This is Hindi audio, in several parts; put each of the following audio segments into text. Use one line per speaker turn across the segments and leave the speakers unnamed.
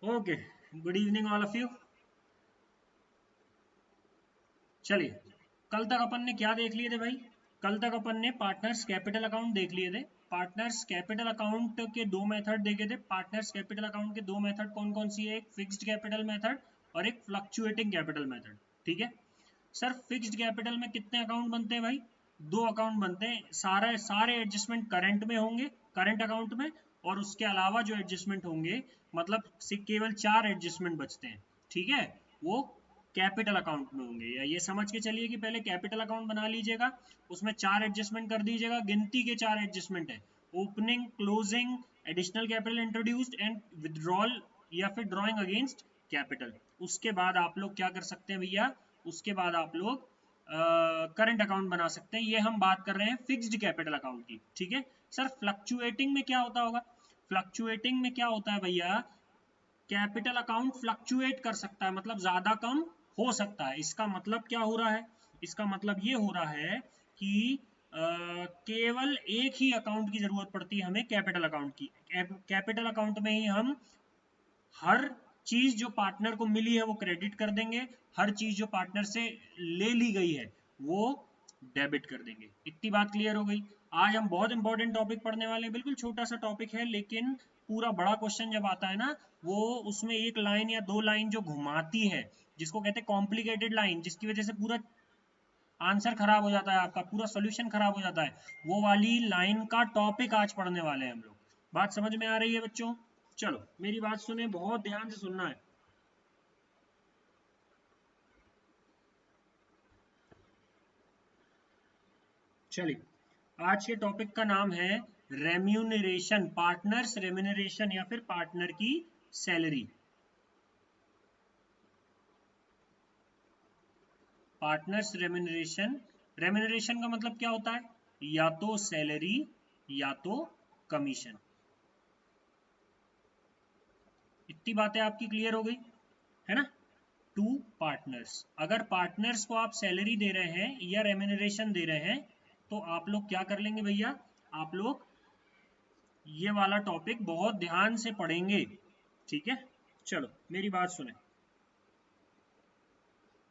Okay, good evening all of you. चलिए, कल तक अपन ने क्या देख लिए थे भाई? कल तक अपन ने पार्टनर्स कैपिटल अकाउंट देख लिए थे। पार्टनर्स कैपिटल अकाउंट के दो मेथड देखे थे। पार्टनर्स कैपिटल अकाउंट के दो मेथड कौन कौन सी है? एक फिक्स्ड कैपिटल मेथड और एक फ्लक्चुएटिंग कैपिटल मेथड। ठीक है सर, फिक्स्ड कैपिटल में कितने अकाउंट बनते हैं भाई? दो अकाउंट बनते हैं। सारे सारे एडजस्टमेंट करंट में होंगे, करंट अकाउंट में, और उसके अलावा जो एडजस्टमेंट होंगे, मतलब केवल चार एडजस्टमेंट बचते हैं। ठीक है, वो कैपिटल अकाउंट में होंगे। या ये समझ के चलिए कि पहले कैपिटल अकाउंट बना लीजिएगा, उसमें चार एडजस्टमेंट कर दीजिएगा। गिनती के चार एडजस्टमेंट है: opening, closing, additional capital introduced and withdrawal या फिर ड्रॉइंग अगेंस्ट कैपिटल। उसके बाद आप लोग क्या कर सकते हैं भैया? उसके बाद आप लोग करंट अकाउंट बना सकते हैं। ये हम बात कर रहे हैं फिक्स्ड कैपिटल अकाउंट की। ठीक है सर, फ्लक्चुएटिंग में क्या होता होगा? फ्लक्चुएटिंग में क्या होता है भैया? कैपिटल अकाउंट फ्लक्चुएट कर सकता है, मतलब ज्यादा कम हो सकता है। इसका मतलब क्या हो रहा है? इसका मतलब ये हो रहा है कि केवल एक ही अकाउंट की जरूरत पड़ती है हमें, कैपिटल अकाउंट की। कैपिटल अकाउंट में ही हम हर चीज जो पार्टनर को मिली है वो क्रेडिट कर देंगे, हर चीज जो पार्टनर से ले ली गई है वो डेबिट कर देंगे। इतनी बात क्लियर हो गई। आज हम बहुत इंपॉर्टेंट टॉपिक पढ़ने वाले हैं। बिल्कुल छोटा सा टॉपिक है, लेकिन पूरा बड़ा क्वेश्चन जब आता है ना, वो उसमें एक लाइन या दो लाइन जो घुमाती है, जिसको कहते हैं कॉम्प्लिकेटेड लाइन, जिसकी वजह से पूरा आंसर खराब हो जाता है, आपका पूरा सोल्यूशन खराब हो जाता है, वो वाली लाइन का टॉपिक आज पढ़ने वाले हैं हम लोग। बात समझ में आ रही है बच्चों? चलो मेरी बात सुने, बहुत ध्यान से सुनना है। चलिए, आज के टॉपिक का नाम है रेम्यूनरेशन, पार्टनर्स रेम्यूनरेशन या फिर पार्टनर की सैलरी। पार्टनर्स रेम्यूनरेशन, रेम्यूनरेशन का मतलब क्या होता है? या तो सैलरी या तो कमीशन। इतनी बातें आपकी क्लियर हो गई है ना? टू पार्टनर्स, अगर पार्टनर्स को आप सैलरी दे रहे हैं या रेम्यूनरेशन दे रहे हैं, तो आप लोग क्या कर लेंगे भैया? आप लोग ये वाला टॉपिक बहुत ध्यान से पढ़ेंगे। ठीक है, चलो मेरी बात सुने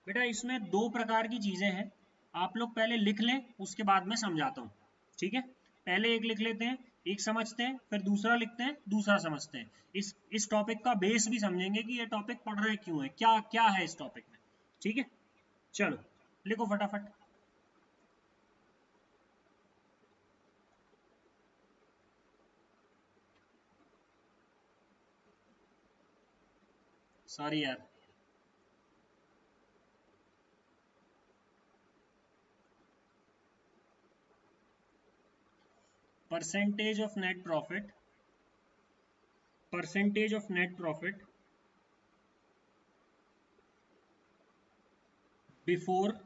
बेटा। इसमें दो प्रकार की चीजें हैं, आप लोग पहले लिख लें, उसके बाद में समझाता हूँ। ठीक है, पहले एक लिख लेते हैं, एक समझते हैं, फिर दूसरा लिखते हैं, दूसरा समझते हैं। इस टॉपिक का बेस भी समझेंगे कि ये टॉपिक पढ़ रहे क्यों है, क्या क्या है इस टॉपिक में। ठीक है, चलो लिखो फटाफट। सॉरी यार। Percentage of net profit, percentage of net profit before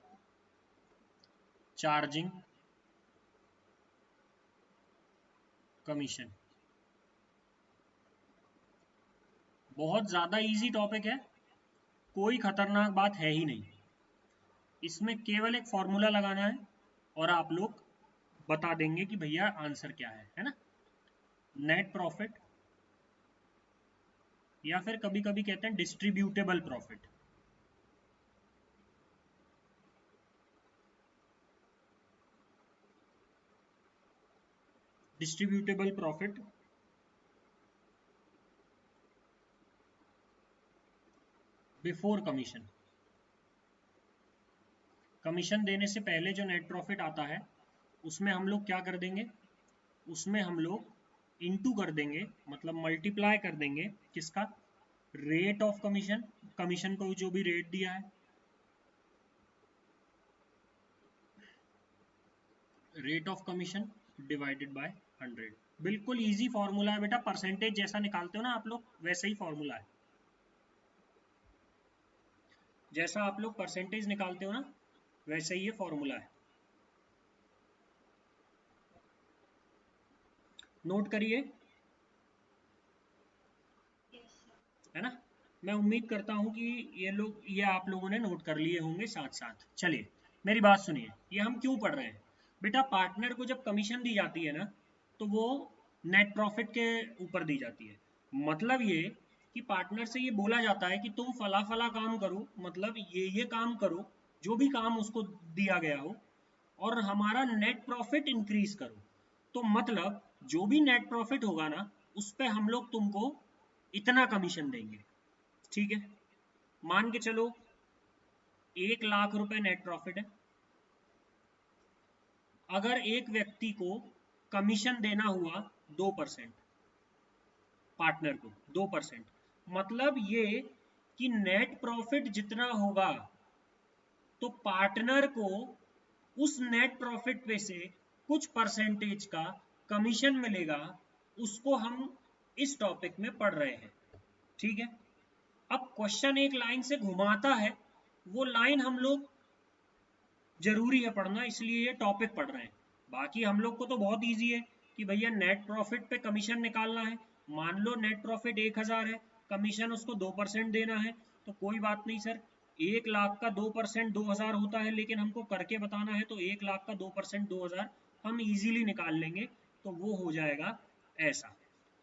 charging commission. बहुत ज़्यादा इजी टॉपिक है, कोई खतरनाक बात है ही नहीं। इसमें केवल एक फॉर्मूला लगाना है और आप लोग बता देंगे कि भैया आंसर क्या है ना? नेट प्रॉफिट, या फिर कभी कभी कहते हैं distributable profit. Distributable profit before commission. Commission देने से पहले जो नेट प्रॉफिट आता है, उसमें हम लोग क्या कर देंगे? उसमें हम लोग इनटू कर देंगे, मतलब मल्टीप्लाई कर देंगे किसका? रेट ऑफ कमीशन, कमीशन को जो भी रेट दिया है, rate of commission divided by 100। बिल्कुल इजी फॉर्मूला है बेटा, परसेंटेज जैसा निकालते हो ना आप लोग, वैसे ही फॉर्मूला है। जैसा आप लोग परसेंटेज निकालते हो ना, वैसे ही ये फॉर्मूला है। नोट करिए, है ना? मैं उम्मीद करता हूँ कि ये आप लोगों ने नोट कर लिए होंगे साथ साथ। चलिए मेरी बात सुनिए, ये हम क्यों पढ़ रहे हैं? बेटा पार्टनर को जब कमीशन दी जाती है ना, तो वो नेट प्रॉफिट के ऊपर दी जाती है। मतलब ये कि पार्टनर से ये बोला जाता है कि तुम फला फला काम करो, मतलब ये काम करो, जो भी काम उसको दिया गया हो, और हमारा नेट प्रॉफिट इंक्रीज करो। तो मतलब जो भी नेट प्रॉफिट होगा ना, उस पे हम लोग तुमको इतना कमीशन देंगे। ठीक है, मान के चलो 1 लाख रुपए नेट प्रॉफिट है। अगर एक व्यक्ति को कमीशन देना हुआ 2%, पार्टनर को 2%, मतलब ये कि नेट प्रॉफिट जितना होगा तो पार्टनर को उस नेट प्रॉफिट पे से कुछ परसेंटेज का कमीशन मिलेगा। उसको हम इस टॉपिक में पढ़ रहे हैं। ठीक है, अब क्वेश्चन एक लाइन से घुमाता है, वो लाइन हम लोग जरूरी है पढ़ना, इसलिए ये टॉपिक पढ़ रहे हैं। बाकी हम लोग को तो बहुत इजी है कि भैया नेट प्रॉफिट पे कमीशन निकालना है। मान लो नेट प्रॉफिट 1000 है, कमीशन उसको 2% देना है, तो कोई बात नहीं सर, 1 लाख का 2% 2000 होता है, लेकिन हमको करके बताना है, तो 1 लाख का 2% 2000 हम इजीली निकाल लेंगे, तो वो हो जाएगा ऐसा।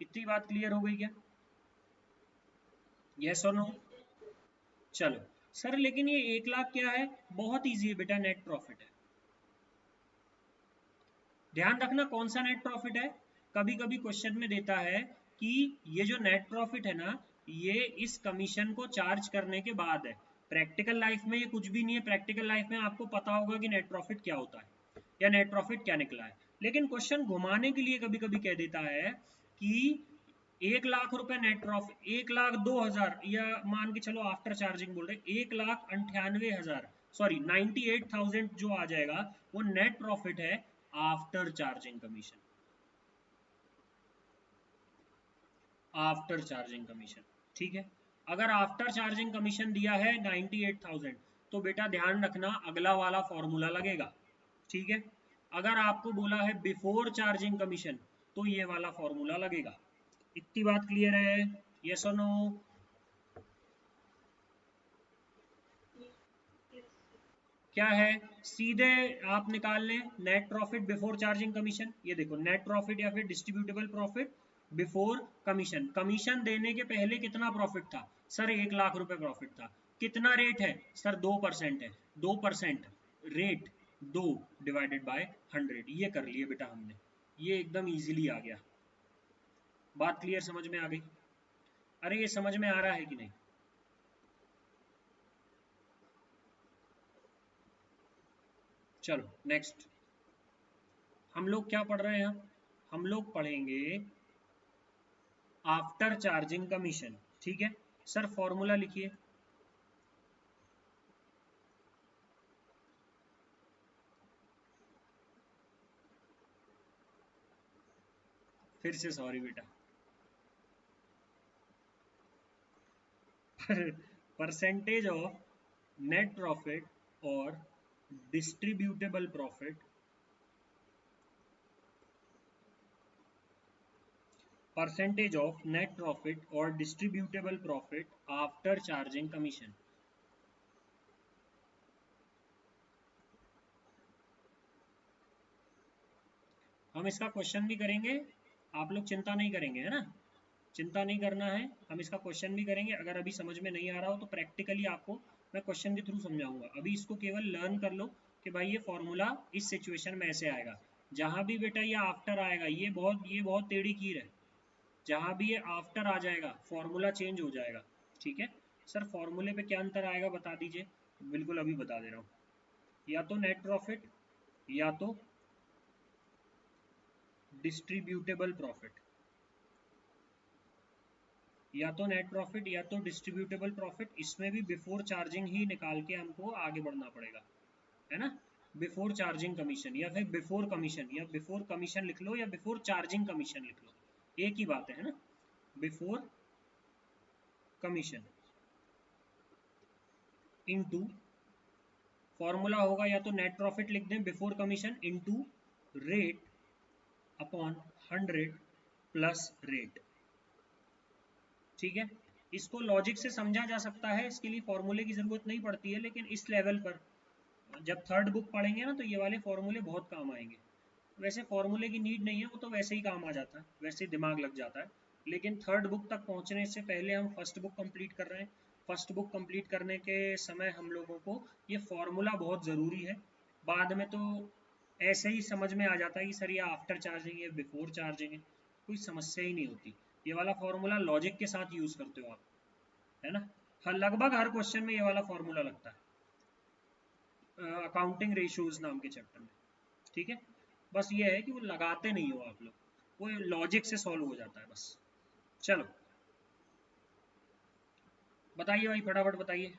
इतनी बात क्लियर हो गई क्या? यस और नो? चलो सर, लेकिन ये 1 लाख क्या है? बहुत इजी है बेटा, नेट प्रॉफिट है। ध्यान रखना कौन सा नेट प्रॉफिट है। कभी कभी क्वेश्चन में देता है कि ये जो नेट प्रॉफिट है ना, ये इस कमीशन को चार्ज करने के बाद है। प्रैक्टिकल लाइफ में ये कुछ भी नहीं है। प्रैक्टिकल लाइफ में आपको पता होगा कि नेट प्रॉफिट क्या होता है या नेट प्रॉफिट क्या निकला है, लेकिन क्वेश्चन घुमाने के लिए कभी कभी कह देता है कि 1 लाख रुपए नेट प्रॉफिट, 1,02,000, या मान के चलो आफ्टर चार्जिंग बोल रहे, 1,98,000, सॉरी 98,000 जो आ जाएगा वो नेट प्रॉफिट है after charging commission. After charging commission, ठीक है। अगर आफ्टर चार्जिंग कमीशन दिया है 98,000, तो बेटा ध्यान रखना अगला वाला फॉर्मूला लगेगा। ठीक है, अगर आपको बोला है बिफोर चार्जिंग कमीशन, तो ये वाला फॉर्मूला लगेगा। इतनी बात क्लियर है? यस और नो? क्या है? सीधे आप निकाल लें net profit before charging commission. ये देखो, नेट प्रॉफिट या फिर distributable profit before commission. Commission देने के पहले कितना प्रॉफिट था सर? 1 लाख रुपए प्रॉफिट था। कितना रेट है सर? 2% है। 2% रेट 2 डिवाइडेड बाय 100, ये कर लिए बेटा हमने। ये एकदम इजीली आ गया। बात क्लियर, समझ में आ गई? अरे ये समझ में आ रहा है कि नहीं? चलो नेक्स्ट, हम लोग क्या पढ़ रहे हैं? हम लोग पढ़ेंगे आफ्टर चार्जिंग कमीशन। ठीक है सर, फॉर्मूला लिखिए। फिर से सॉरी बेटा, परसेंटेज ऑफ नेट प्रॉफिट और distributable profit, percentage of net profit और distributable profit after charging commission. हम इसका क्वेश्चन भी करेंगे, आप लोग चिंता नहीं करेंगे, है ना? चिंता नहीं करना है, हम इसका क्वेश्चन भी करेंगे। अगर अभी समझ में नहीं आ रहा हो तो प्रैक्टिकली आपको मैं क्वेश्चन के थ्रू समझाऊंगा। अभी इसको केवल लर्न कर लो कि भाई ये फॉर्मूला इस सिचुएशन में ऐसे आएगा। जहां भी बेटा ये आफ्टर आएगा, ये बहुत टेढ़ी कीर है। जहां भी ये आफ्टर आ जाएगा फॉर्मूला चेंज हो जाएगा। ठीक है सर, फॉर्मूले पे क्या अंतर आएगा बता दीजिए। बिल्कुल अभी बता दे रहा हूँ। या तो नेट प्रॉफिट या तो डिस्ट्रीब्यूटेबल प्रॉफिट, या तो नेट प्रॉफिट या तो डिस्ट्रीब्यूटेबल प्रॉफिट। इसमें भी बिफोर चार्जिंग ही निकाल के हमको आगे बढ़ना पड़ेगा, है ना? बिफोर चार्जिंग कमीशन या फिर बिफोर कमीशन, या बिफोर कमीशन लिख लो या बिफोर चार्जिंग कमीशन लिख लो, एक ही बात है ना? बिफोर कमीशन इनटू, फॉर्मूला होगा या तो नेट प्रॉफिट लिख दें before commission into rate upon 100 plus rate. ठीक है, इसको लॉजिक से समझा जा सकता है, इसके लिए फॉर्मूले की जरूरत नहीं पड़ती है, लेकिन इस लेवल पर जब थर्ड बुक पढ़ेंगे ना, तो ये वाले फॉर्मूले बहुत काम आएंगे। वैसे फॉर्मूले की नीड नहीं है, वो तो वैसे ही काम आ जाता है, वैसे ही दिमाग लग जाता है। लेकिन थर्ड बुक तक पहुंचने से पहले हम फर्स्ट बुक कंप्लीट कर रहे हैं। फर्स्ट बुक कंप्लीट करने के समय हम लोगों को ये फॉर्मूला बहुत ज़रूरी है। बाद में तो ऐसे ही समझ में आ जाता है कि सर ये आफ्टर चार्जिंग है, बिफोर चार्जिंग है, कोई समस्या ही नहीं होती। ये वाला फॉर्मूला लॉजिक के साथ यूज़ करते हो आप, है ना। हर लगभग हर क्वेश्चन में ये वाला फॉर्मूला लगता है, अकाउंटिंग रेशियोज नाम के चैप्टर में। ठीक है, बस ये है कि वो लगाते नहीं हो आप लोग, वो लॉजिक से सॉल्व हो जाता है बस। चलो बताइए भाई, फटाफट बताइए।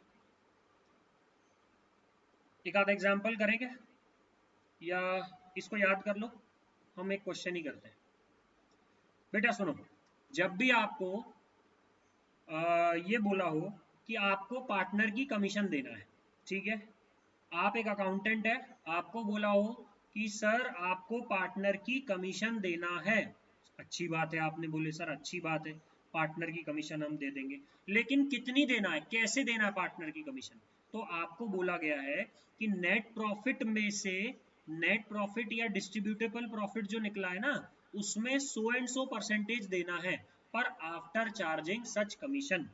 एक आधा एग्जाम्पल करें क्या, या इसको याद कर लो, हम एक क्वेश्चन ही करते हैं। बेटा सुनो, जब भी आपको ये बोला हो कि आपको पार्टनर की कमीशन देना है, ठीक है, आप एक अकाउंटेंट है, आपको बोला हो कि सर आपको पार्टनर की कमीशन देना है, अच्छी बात है, आपने बोले सर अच्छी बात है, पार्टनर की कमीशन हम दे देंगे, लेकिन कितनी देना है, कैसे देना है पार्टनर की कमीशन। तो आपको बोला गया है कि नेट प्रॉफिट में से, नेट प्रॉफिट या डिस्ट्रीब्यूटेबल प्रॉफिट जो निकला है ना, उसमें 100% देना है, पर आफ्टर चार्जिंग सच कमीशन।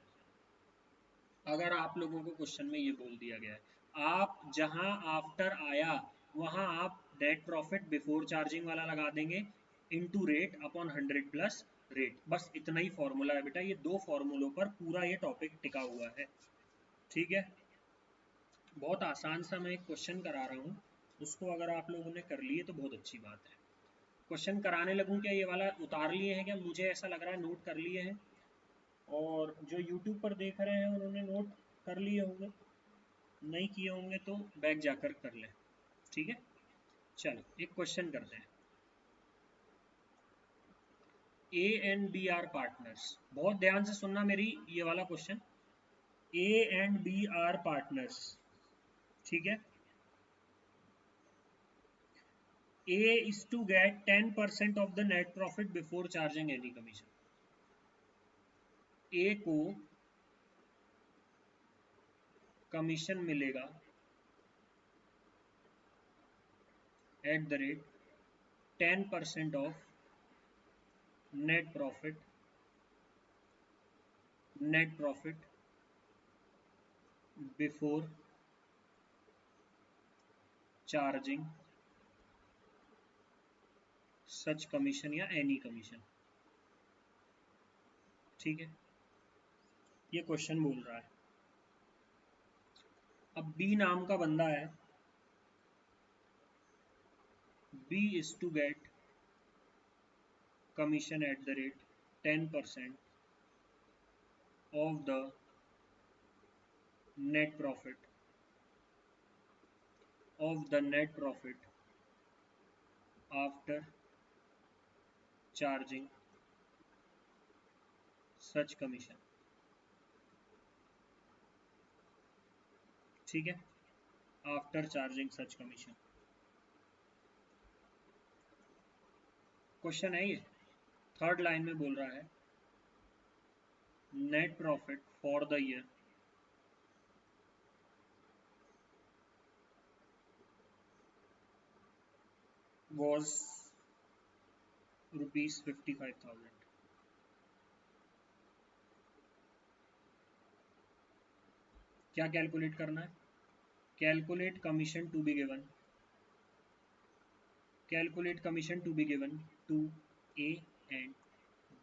अगर आप लोगों को क्वेश्चन में ये बोल दिया गया है, आप जहां आफ्टर आया वहां आप नेट प्रॉफिट बिफोर चार्जिंग वाला लगा देंगे, into rate upon 100 plus rate, बस इतना ही फॉर्मूला है बेटा। ये दो फॉर्मूलों पर पूरा ये टॉपिक टिका हुआ है। ठीक है, बहुत आसान सा मैं एक क्वेश्चन करा रहा हूँ, उसको अगर आप लोगों ने कर लिए तो बहुत अच्छी बात है। क्वेश्चन कराने लगूँ क्या, ये वाला उतार लिए हैं क्या, मुझे ऐसा लग रहा है नोट कर लिए हैं, और जो यूट्यूब पर देख रहे हैं उन्होंने नोट कर लिए होंगे, नहीं किए होंगे तो बैग जाकर कर लें। ठीक है, चलो एक क्वेश्चन करते हैं। A and B are partners, बहुत ध्यान से सुनना मेरी ये वाला question. A and B are partners, ठीक है। A is to get 10% of the net profit before charging any commission. A को कमीशन मिलेगा at the rate 10% of net profit, net profit before charging such commission या एनी कमीशन। ठीक है, ये क्वेश्चन बोल रहा है। अब बी नाम का बंदा है, B is to get commission at the rate 10% of the net profit, of the net profit after charging such commission। ठीक है, after charging such commission question है ये। थर्ड लाइन में बोल रहा है net profit for the year was ₹55,000। क्या कैलकुलेट करना है, calculate commission to be given, calculate commission to be given to A and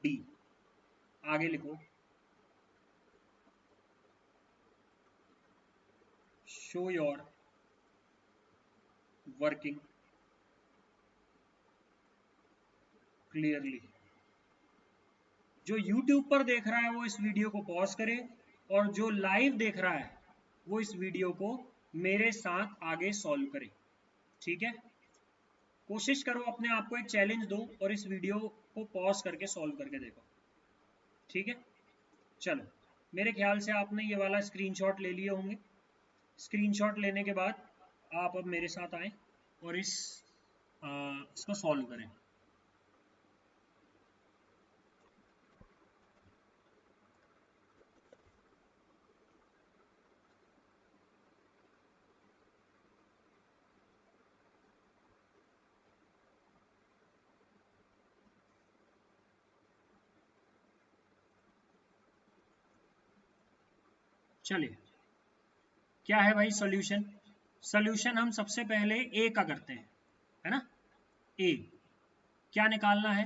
D. आगे लिखो, शो योर वर्किंग क्लियरली। जो YouTube पर देख रहा है वो इस वीडियो को पॉज करे, और जो लाइव देख रहा है वो इस वीडियो को मेरे साथ आगे सॉल्व करे। ठीक है, कोशिश करो, अपने आप को एक चैलेंज दो और इस वीडियो को पॉज करके सॉल्व करके देखो। ठीक है, चलो मेरे ख्याल से आपने ये वाला स्क्रीनशॉट ले लिए होंगे। स्क्रीनशॉट लेने के बाद आप अब मेरे साथ आए और इसको सॉल्व करें। चलिए क्या है भाई सॉल्यूशन। सॉल्यूशन हम सबसे पहले ए का करते हैं, है ना। ए क्या निकालना है,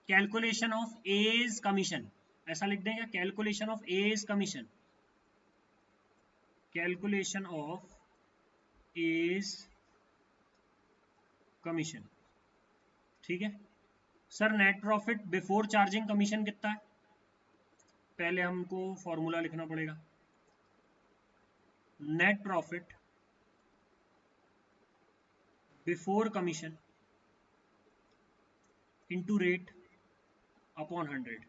कैलकुलेशन ऑफ एज कमीशन, ऐसा लिख देंगे, calculation of A's commission, calculation of A's commission, ठीक है। Sir net profit before charging commission कितना है, पहले हमको फॉर्मूला लिखना पड़ेगा, net profit before commission into rate upon 100।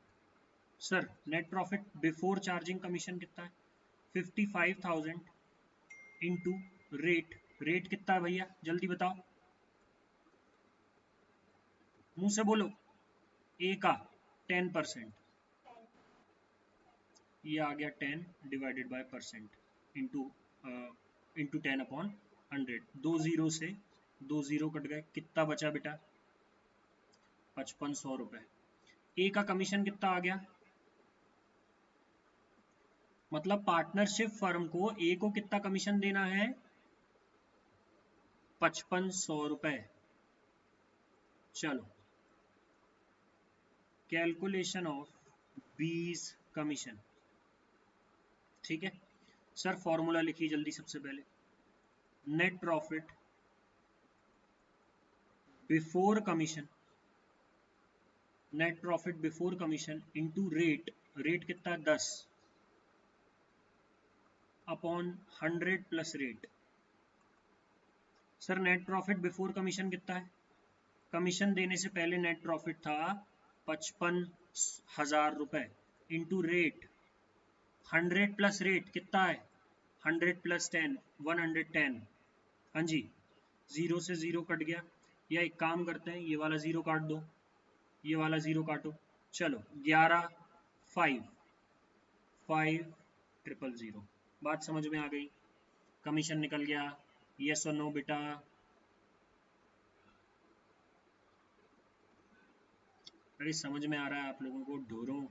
Sir net profit before charging commission कितना है, 55,000 इंटू रेट, रेट कितना है भैया जल्दी बताओ, मुंह से बोलो, ए का 10%, ये आ गया 10 divided by percent into into 10/100, 2 zero से 2 जीरो कट गए, कितना बचा बेटा 5500 रुपए। ए का कमीशन कितना आ गया, मतलब पार्टनरशिप फर्म को ए को कितना कमीशन देना है 5500 रुपए। चलो कैलकुलेशन ऑफ बीस कमीशन, ठीक है। सर फॉर्मूला लिखिए जल्दी सबसे पहले, net profit before commission, net profit before commission into rate, rate कितना 10 upon 100 plus rate. Sir net profit before commission कितना है, कमीशन देने से पहले नेट प्रॉफिट था 55,000 रुपए इंटू रेट 100 प्लस रेट कितना है 100 प्लस 10 110। हाँ जी, जीरो से जीरो कट गया, या एक काम करते हैं ये वाला जीरो काट दो, ये वाला जीरो काटो, चलो 11 5 5 ट्रिपल जीरो। बात समझ में आ गई, कमीशन निकल गया, यस और नो बेटा। अरे समझ में आ रहा है आप लोगों को ढोरों।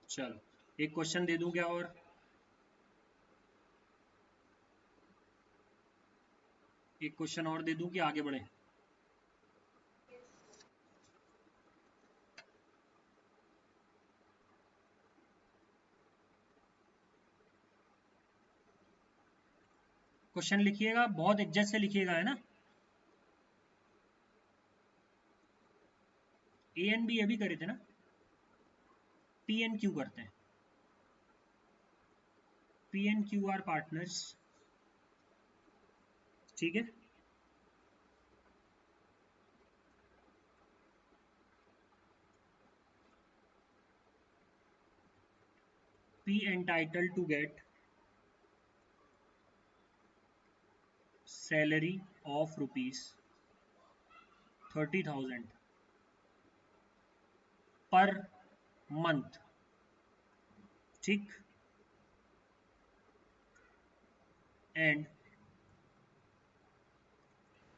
चलो एक क्वेश्चन दे दूं क्या, और एक क्वेश्चन और दे दूं कि आगे बढ़े। क्वेश्चन लिखिएगा, बहुत इज्जत से लिखिएगा, है ना। ए एंड बी अभी करे थे ना, पी एंड क्यू करते हैं, P and Q R partners, ठीक है। P entitled to get salary of rupees 30,000 per month, ठीक, and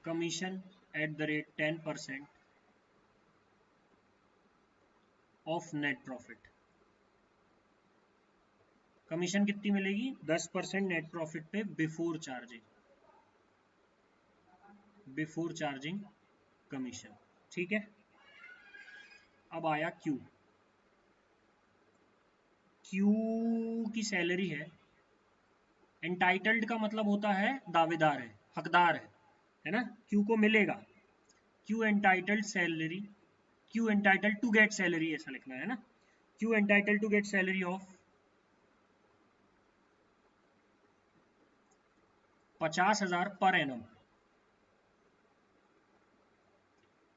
commission at the rate 10% of net profit। Commission कितनी मिलेगी 10% नेट प्रॉफिट पे before charging, before charging commission, ठीक है। अब आया क्यू, क्यू की सैलरी है, एंटाइटल्ड का मतलब होता है दावेदार है, हकदार है ना, क्यू को मिलेगा, Q entitled salary, Q entitled to get salary ऐसा लिखना है ना, Q entitled to get salary of 50,000 per annum.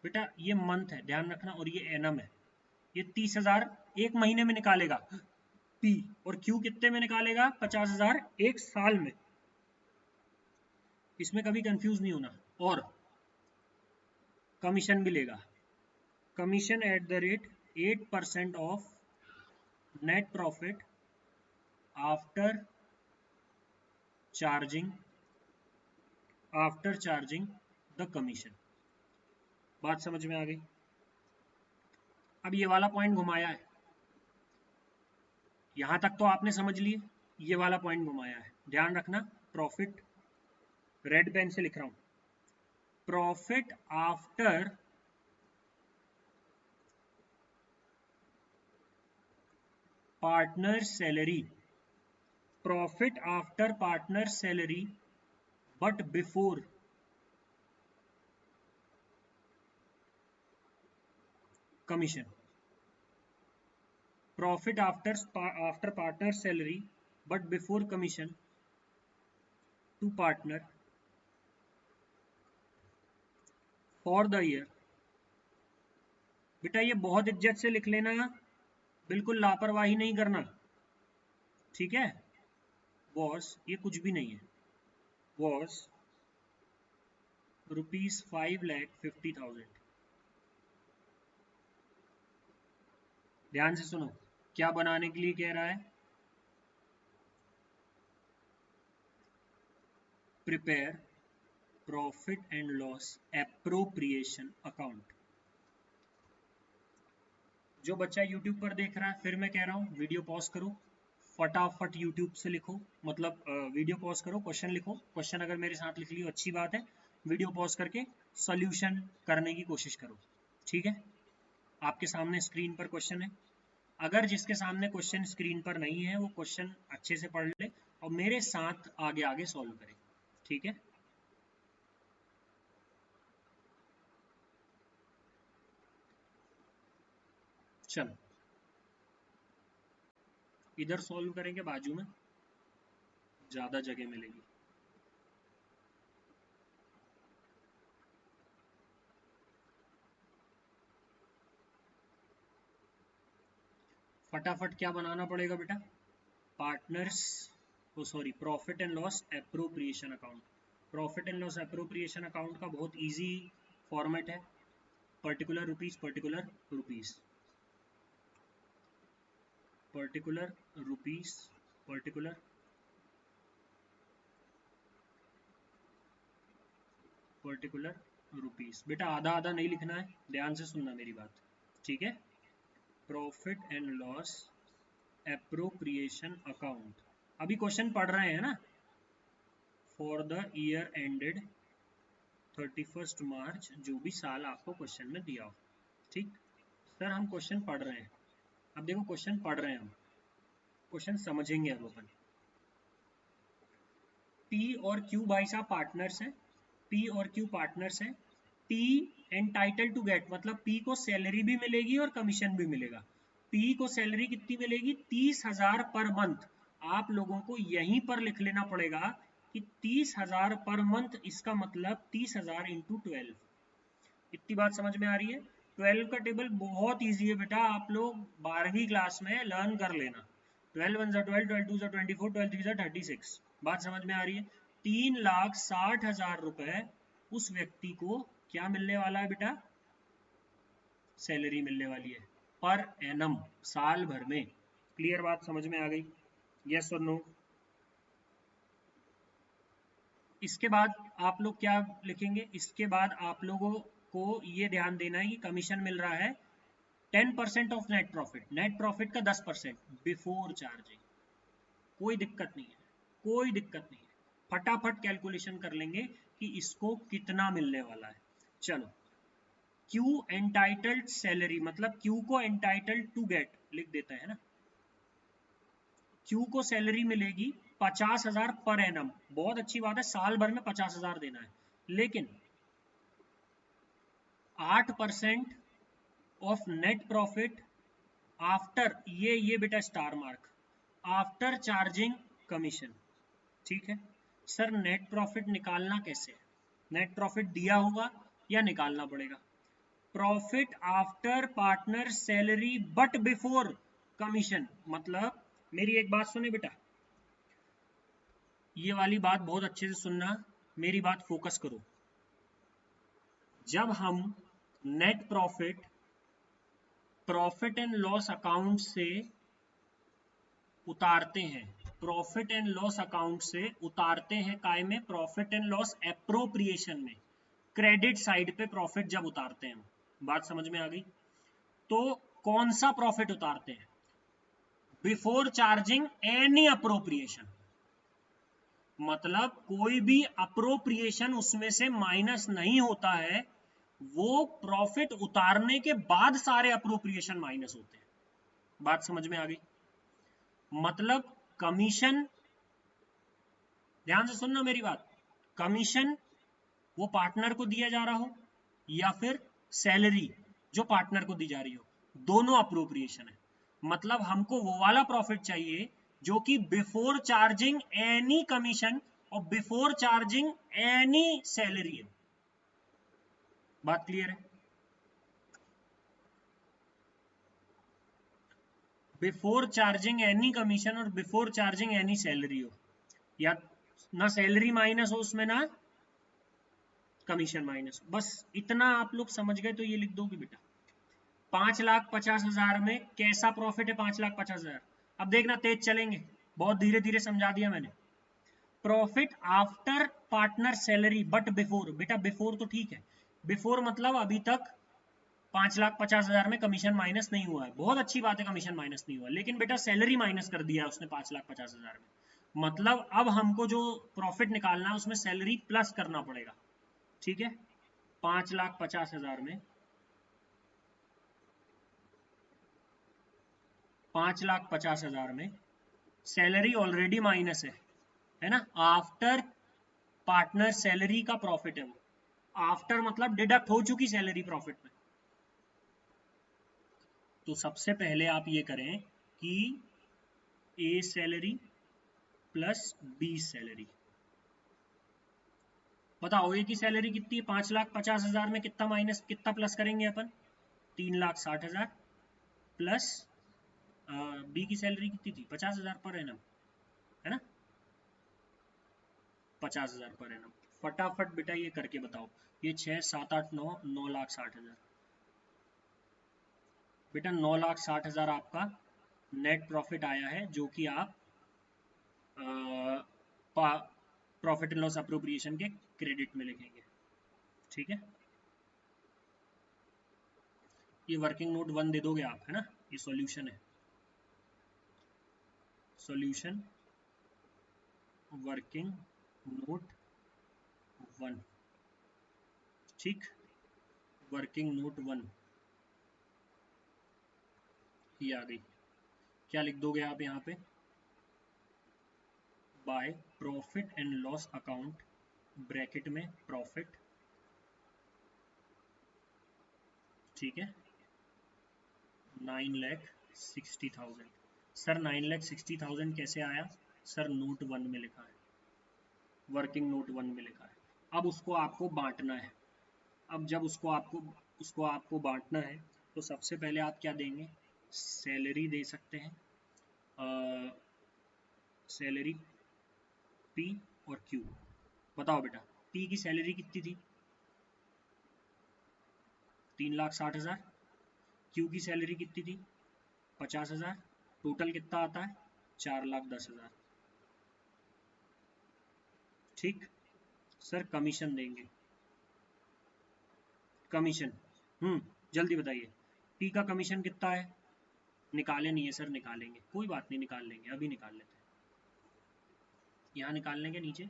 बेटा ये मंथ है ध्यान रखना, और ये एनम है, ये 30,000 एक महीने में निकालेगा पी, और क्यू कितने में निकालेगा 50,000 एक साल में, इसमें कभी कंफ्यूज नहीं होना। और कमीशन भी लेगा, commission at the rate 8% of net profit after charging, after charging the commission. बात समझ में आ गई। अब ये वाला पॉइंट घुमाया है, यहां तक तो आपने समझ लिए, ये वाला पॉइंट घुमाया है, ध्यान रखना। प्रॉफिट, रेड पेन से लिख रहा हूं, profit after partner salary, profit after partner salary but before commission, profit after partner salary but before commission to partner for the year. बेटा ये बहुत इज्जत से लिख लेना, बिल्कुल लापरवाही नहीं करना, ठीक है। वॉस, ये कुछ भी नहीं है, वॉस ₹5,50,000। ध्यान से सुनो, क्या बनाने के लिए कह रहा है, prepare profit and loss appropriation account. जो बच्चा यूट्यूब पर देख रहा है, फिर मैं कह रहा हूँ वीडियो पॉज करो, फटाफट यूट्यूब से लिखो, मतलब वीडियो पॉज करो, क्वेश्चन लिखो, क्वेश्चन अगर मेरे साथ लिख लियो अच्छी बात है, वीडियो पॉज करके सॉल्यूशन करने की कोशिश करो, ठीक है। आपके सामने स्क्रीन पर क्वेश्चन है, अगर जिसके सामने क्वेश्चन स्क्रीन पर नहीं है वो क्वेश्चन अच्छे से पढ़ ले और मेरे साथ आगे आगे सॉल्व करे, ठीक है। चलो इधर सॉल्व करेंगे, बाजू में ज्यादा जगह मिलेगी। फटाफट क्या बनाना पड़ेगा बेटा, partners, oh sorry, profit and loss appropriation account. Profit and loss appropriation account का बहुत इजी फॉर्मेट है, particular rupees, particular rupees, particular rupees, particular particular rupees. बेटा आधा आधा नहीं लिखना है, ध्यान से सुनना मेरी बात, ठीक है। Profit and loss appropriation account, अभी क्वेश्चन पढ़ रहे हैं ना, फॉर द ईयर एंडेड 31 मार्च, जो भी साल आपको क्वेश्चन में दिया हो, ठीक। सर हम क्वेश्चन पढ़ रहे हैं, अब देखो क्वेश्चन पढ़ रहे हैं हम, क्वेश्चन समझेंगे अब अपन। पी और क्यू भाई साहब पार्टनर्स हैं, पी और क्यू पार्टनर्स हैं, पी एंटाइटल टू गेट, मतलब पी को सैलरी भी मिलेगी और कमीशन भी मिलेगा। पी को सैलरी कितनी मिलेगी, 30,000 पर मंथ। आप लोगों को यहीं पर लिख लेना पड़ेगा कि 30,000 पर मंथ, इसका मतलब 30,000 इंटू 12। इतनी बात समझ में आ रही है। 12 का टेबल बहुत इजी है बेटा, आप लोग 12वीं क्लास में लर्न कर लेना। 12 1 12, 12 2 24, 12 3 36। बात समझ में आ रही है। 3,60,000 रुपए उस व्यक्ति को क्या मिलने वाला है बेटा, सैलरी मिलने वाली है पर एनम, साल भर में। क्लियर बात समझ में आ गई, यस और नो। इसके बाद आप लोग क्या लिखेंगे, इसके बाद आप लोगों को ये ध्यान देना है कि कमीशन मिल रहा है 10% of net profit, net profit का 10% बिफोर चार्जिंग। कोई दिक्कत नहीं है, कोई दिक्कत नहीं है, फटाफट कैलकुलेशन कर लेंगे कि इसको कितना मिलने वाला है। चलो, क्यू एंटाइटल्ड सैलरी, मतलब क्यू को एंटाइटल्ड टू गेट लिख देते हैं ना, क्यू को सैलरी मिलेगी 50,000 पर एनम, बहुत अच्छी बात है, साल भर में 50,000 देना है, लेकिन 8% ऑफ नेट प्रॉफिट आफ्टर, ये बेटा star mark, after charging commission, ठीक है। सर नेट प्रॉफिट निकालना कैसे है, नेट प्रॉफिट दिया होगा या निकालना पड़ेगा, profit after partner salary but before commission. मतलब मेरी एक बात सुने बेटा, ये वाली बात बहुत अच्छे से सुनना, मेरी बात फोकस करो। जब हम net profit profit and loss account से उतारते हैं, प्रॉफिट एंड लॉस अकाउंट से उतारते हैं काय में, प्रॉफिट एंड लॉस एप्रोप्रिएशन में, क्रेडिट साइड पे प्रॉफिट जब उतारते हैं, बात समझ में आ गई। तो कौन सा प्रॉफिट उतारते हैं, बिफोर चार्जिंग एनी अप्रोप्रिएशन, मतलब कोई भी अप्रोप्रिएशन उसमें से माइनस नहीं होता है, वो प्रॉफिट उतारने के बाद सारे अप्रोप्रिएशन माइनस होते हैं। बात समझ में आ गई? मतलब कमीशन, ध्यान से सुनना मेरी बात, कमीशन वो पार्टनर को दिया जा रहा हो या फिर सैलरी जो पार्टनर को दी जा रही हो, दोनों अप्रोप्रिएशन है। मतलब हमको वो वाला प्रॉफिट चाहिए जो कि बिफोर चार्जिंग एनी कमीशन और बिफोर चार्जिंग एनी सैलरी है। बात क्लियर है? बिफोर चार्जिंग एनी कमीशन और बिफोर चार्जिंग एनी सैलरी हो, या ना सैलरी माइनस हो उसमें ना कमीशन माइनस, बस इतना आप लोग समझ गए तो ये लिख दोगे बेटा। 5,50,000 में कैसा प्रॉफिट है? 5,50,000। अब देखना तेज चलेंगे, बहुत धीरे धीरे समझा दिया मैंने। Profit after partner salary but before, बेटा बिफोर तो ठीक है, बिफोर मतलब अभी तक 5,50,000 में कमीशन माइनस नहीं हुआ है, बहुत अच्छी बात है कमीशन माइनस नहीं हुआ, लेकिन बेटा सैलरी माइनस कर दिया उसने 5,50,000 में, मतलब अब हमको जो प्रॉफिट निकालना है उसमें सैलरी प्लस करना पड़ेगा। ठीक है, 5,50,000 में 5,50,000 में सैलरी ऑलरेडी माइनस है ना, आफ्टर पार्टनर सैलरी का प्रॉफिट है वो, आफ्टर मतलब डिडक्ट हो चुकी सैलरी प्रॉफिट में। तो सबसे पहले आप ये करें कि ए सैलरी प्लस बी सैलरी, बताओ ए की सैलरी कितनी है? 5,50,000 में कितना माइनस कितना प्लस करेंगे अपन? 3,60,000 प्लस बी की सैलरी कितनी थी? 50,000 पर एनम, है ना, 50,000 पर एनम। फटाफट बेटा ये करके बताओ, ये 6, 7, 8, 9, 9,60,000, बेटा 9,60,000 आपका नेट प्रॉफिट आया है, जो कि आप प्रॉफिट एंड लॉस अप्रोप्रिएशन के क्रेडिट में लिखेंगे। ठीक है, ये वर्किंग नोट 1 दे दोगे आप, है ना, ये सॉल्यूशन है, सॉल्यूशन वर्किंग नोट 1, ठीक, वर्किंग नोट 1 ये आ गई। क्या लिख दोगे आप यहाँ पे? By profit and loss account, bracket में प्रॉफिट, ठीक है, 9,60,000। सर 9,60,000 कैसे आया? सर नोट 1 में लिखा है, वर्किंग नोट 1 में लिखा है। अब उसको आपको बांटना है, अब जब उसको आपको बांटना है तो सबसे पहले आप क्या देंगे? सैलरी दे सकते हैं, सैलरी पी और क्यू। बताओ बेटा पी की सैलरी कितनी थी? 3,60,000। क्यू की सैलरी कितनी थी? 50,000। टोटल कितना आता है? 4,10,000। ठीक, सर कमीशन देंगे, कमीशन, जल्दी बताइए, पी का कमीशन कितना है? निकाले नहीं है सर, निकालेंगे, कोई बात नहीं, निकाल लेंगे, अभी निकाल लेते हैं, यहाँ निकाल लेंगे नीचे,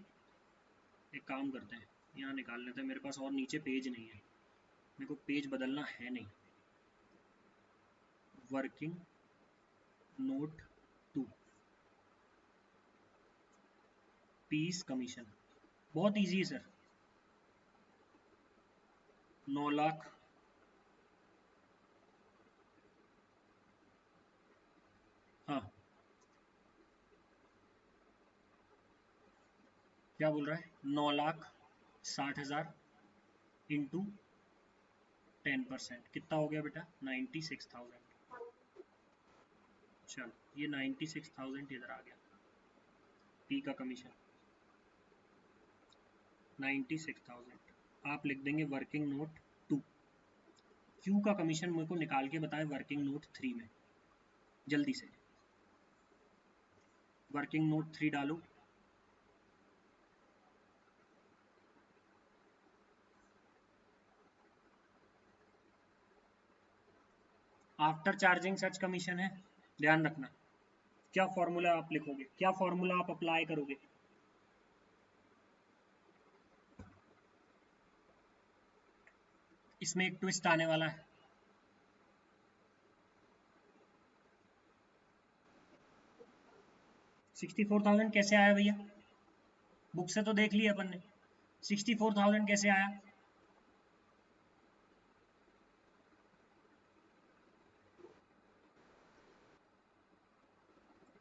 एक काम करते हैं यहाँ निकाल लेते हैं, मेरे पास और नीचे पेज नहीं है, मेरे को पेज बदलना है नहीं। वर्किंग नोट 2, पीस कमीशन, बहुत इजी है सर, 9 लाख, हाँ क्या बोल रहा है? 9,60,000 इंटू 10%, कितना हो गया बेटा? 96,000। चलो ये 96,000 इधर आ गया, पी का कमीशन 96,000 आप लिख देंगे वर्किंग नोट 2। क्यू का कमीशन मेरे को निकाल के बताएं वर्किंग नोट 3 में, जल्दी से वर्किंग नोट 3 डालो, आफ्टर चार्जिंग सच कमीशन है, ध्यान रखना, क्या फॉर्मूला आप लिखोगे, क्या फॉर्मूला आप अप्लाई करोगे? इसमें एक ट्विस्ट आने वाला है। 64,000 कैसे आया भैया? बुक से तो देख लिया अपन ने, 64,000 कैसे आया?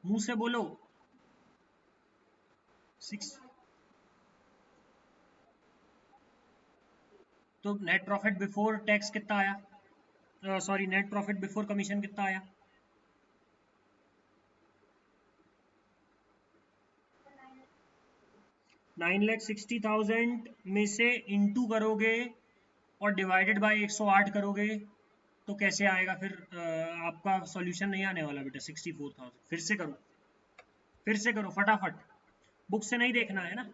मुंह से बोलो। सिक्स तो नेट प्रॉफिट बिफोर टैक्स कितना आया? Sorry, net profit before commission कितना आया? 9,60,000 में से इंटू करोगे और डिवाइडेड बाय 108 करोगे तो कैसे आएगा फिर? आपका सॉल्यूशन नहीं आने वाला बेटा 64,000। फिर से करो, फिर से करो फटाफट। बुक से नहीं देखना है ना,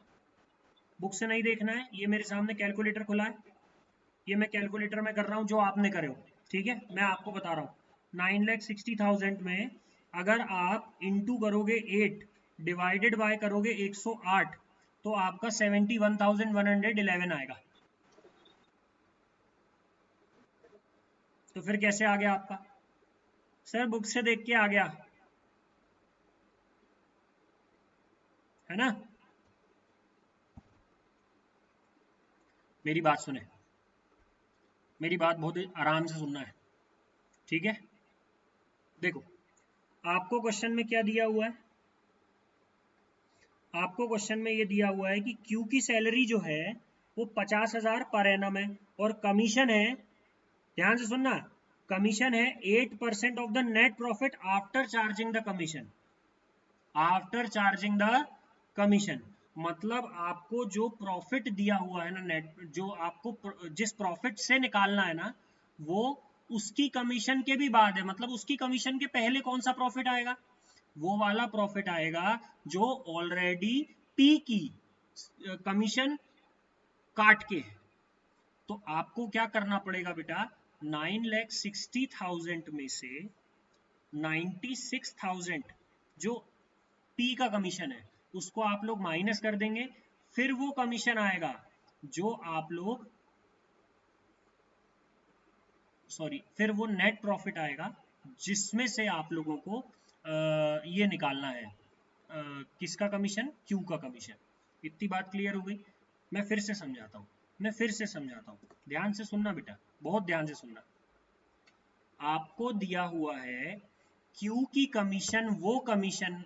बुक से नहीं देखना है, ये मेरे सामने कैलकुलेटर खुला है, ये मैं कैलकुलेटर में कर रहा हूँ जो आपने करे हो। ठीक है, मैं आपको बता रहा हूँ 9,60,000 में अगर आप इंटू करोगे 8 डिवाइडेड बाय करोगे 108 तो आपका 71,111 आएगा। तो फिर कैसे आ गया आपका? सर बुक से देख के आ गया है ना। मेरी बात सुने, मेरी बात बहुत आराम से सुनना है। ठीक है, देखो आपको क्वेश्चन में क्या दिया हुआ है? आपको क्वेश्चन में ये दिया हुआ है कि क्यू की सैलरी जो है वो 50,000 पर एनम है और कमीशन है, ध्यान से सुनना, कमीशन है 8% of the net profit after charging the commission. After charging the commission मतलब आपको जो प्रॉफिट दिया हुआ है ना, नेट जो आपको जिस प्रॉफिट से निकालना है ना, वो उसकी कमीशन के भी बाद है। मतलब उसकी कमीशन के पहले कौन सा प्रॉफिट आएगा? वो वाला प्रॉफिट आएगा जो ऑलरेडी पी की कमीशन काट के है। तो आपको क्या करना पड़ेगा बेटा, 9,60,000 में से 96,000 जो पी का कमीशन है उसको आप लोग माइनस कर देंगे। फिर वो कमीशन आएगा जो आप लोग, सॉरी, फिर वो नेट प्रॉफिट आएगा जिसमें से आप लोगों को ये निकालना है, किसका कमीशन? क्यू का कमीशन। इतनी बात क्लियर हो गई? मैं फिर से समझाता हूँ, मैं फिर से समझाता हूँ, ध्यान से सुनना बेटा, बहुत ध्यान से सुनना। आपको दिया हुआ है क्यू की कमीशन वो कमीशन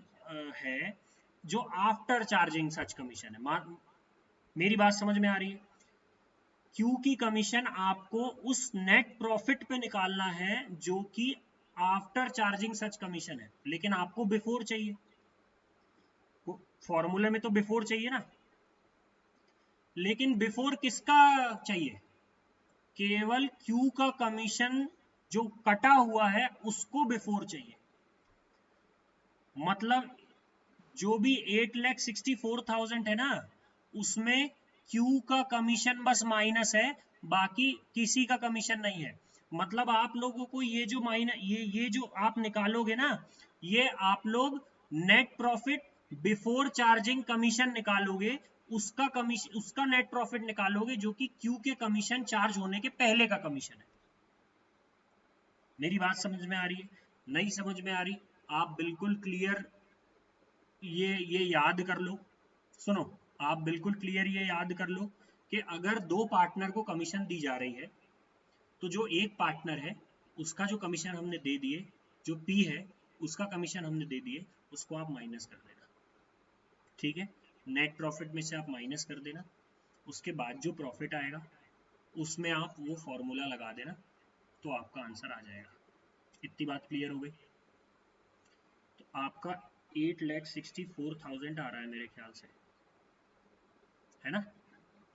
है जो आफ्टर चार्जिंग सच कमीशन है। मेरी बात समझ में आ रही है? क्यू की कमीशन आपको उस नेट प्रॉफिट पे निकालना है जो कि आफ्टर चार्जिंग सच कमीशन है, लेकिन आपको बिफोर चाहिए। फॉर्मूले में तो बिफोर चाहिए ना, लेकिन बिफोर किसका चाहिए? केवल क्यू का कमीशन जो कटा हुआ है उसको बिफोर चाहिए। मतलब जो भी 8,64,000 है ना, उसमें क्यू का कमीशन बस माइनस है, बाकी किसी का कमीशन नहीं है। मतलब आप लोगों को ये जो ये जो आप निकालोगे ना, ये आप लोग net profit before charging commission निकालोगे, उसका कमीशन, उसका नेट प्रॉफिट निकालोगे जो कि क्यू के कमीशन चार्ज होने के पहले का कमीशन है। मेरी बात समझ में आ रही है? नहीं समझ में आ रही? आप बिल्कुल क्लियर ये याद कर लो, सुनो, आप बिल्कुल क्लियर ये याद कर लो कि अगर दो पार्टनर को कमीशन दी जा रही है तो जो एक पार्टनर है उसका जो कमीशन हमने दे दिए, जो पी है उसका कमीशन हमने दे दिए, उसको आप माइनस कर देना। ठीक है, नेट प्रॉफिट में से आप माइनस कर देना, उसके बाद जो प्रॉफिट आएगा उसमें आप वो फॉर्मूला लगा देना, तो आपका आंसर आ जाएगा। इतनी बात क्लियर हो गई? तो आपका 8,64,000 आ रहा है मेरे ख्याल से, है ना?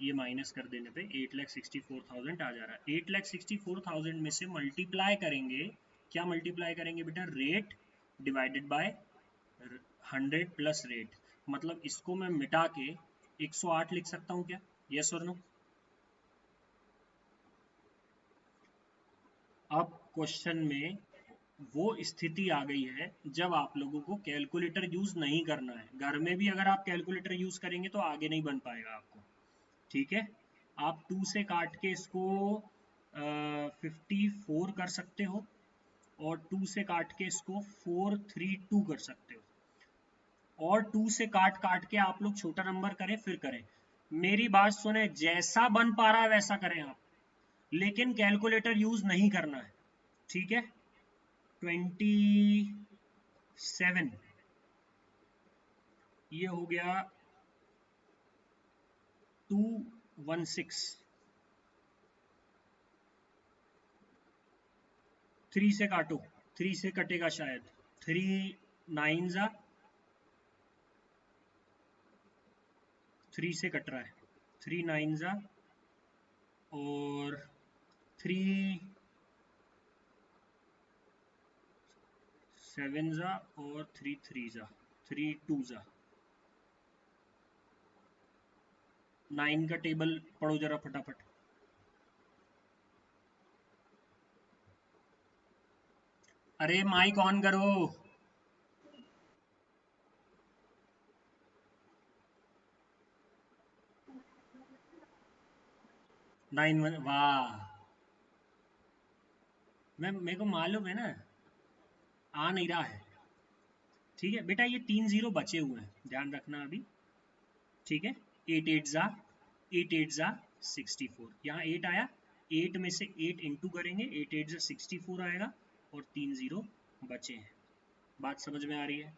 ये माइनस कर देने पे 8,64,000 आ जा रहा है। 8,64,000 में से मल्टीप्लाई करेंगे, क्या मल्टीप्लाई करेंगे बेटा? Rate divided by 100 plus rate. मतलब इसको मैं मिटा के 108 लिख सकता हूँ क्या? यस और नो? अब क्वेश्चन में वो स्थिति आ गई है जब आप लोगों को कैलकुलेटर यूज नहीं करना है। घर में भी अगर आप कैलकुलेटर यूज करेंगे तो आगे नहीं बन पाएगा आपको, ठीक है। आप 2 से काट के इसको 54 कर सकते हो, और 2 से काट के इसको 432 कर सकते हो, और 2 से काट काट के आप लोग छोटा नंबर करें फिर करें। मेरी बात सुने, जैसा बन पा रहा है वैसा करें आप, लेकिन कैलकुलेटर यूज नहीं करना है, ठीक है। 27, ये हो गया 216। 3 से काटो, 3 से कटेगा शायद, 3 9 जा, 3 से कट रहा है, 3 9 जा, और 3 7 जा, और 3 3 जा, 3 2 जा। 9 का टेबल पढ़ो जरा फटाफट। अरे माइक ऑन करो। 9 वाह, मैं मेरे को मालूम है ना, आ नहीं रहा है। ठीक है बेटा, ये 3 जीरो बचे हुए हैं, ध्यान रखना अभी, ठीक है। 8 8 जा, 8 8 जा 64, यहाँ 8 आया, 8 में से 8 इंटू करेंगे, 8 8 जा 64 आएगा, और 3 जीरो बचे हैं। बात समझ में आ रही है?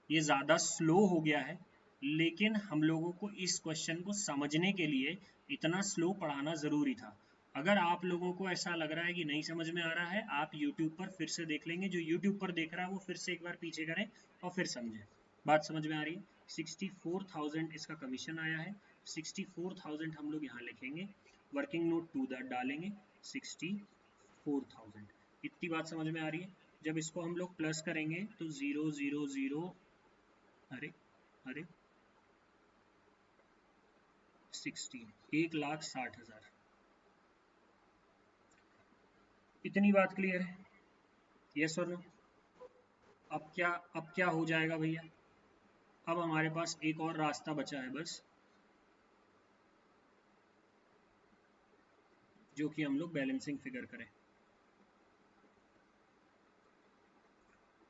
ये ज़्यादा स्लो हो गया है, लेकिन हम लोगों को इस क्वेश्चन को समझने के लिए इतना स्लो पढ़ाना ज़रूरी था। अगर आप लोगों को ऐसा लग रहा है कि नहीं समझ में आ रहा है, आप YouTube पर फिर से देख लेंगे। जो YouTube पर देख रहा है वो फिर से एक बार पीछे करें और फिर समझें। बात समझ में आ रही है? 64,000 इसका कमीशन आया है, 64,000 हम लोग यहाँ लिखेंगे, वर्किंग नोट टू दैट डालेंगे, 64,000। इतनी बात समझ में आ रही है? जब इसको हम लोग प्लस करेंगे तो 0 0 0, अरे अरे 16, 1,60,000। इतनी बात क्लियर है? यस और नो? अब क्या हो जाएगा भैया? अब हमारे पास एक और रास्ता बचा है बस, जो कि हम लोग बैलेंसिंग फिगर करें।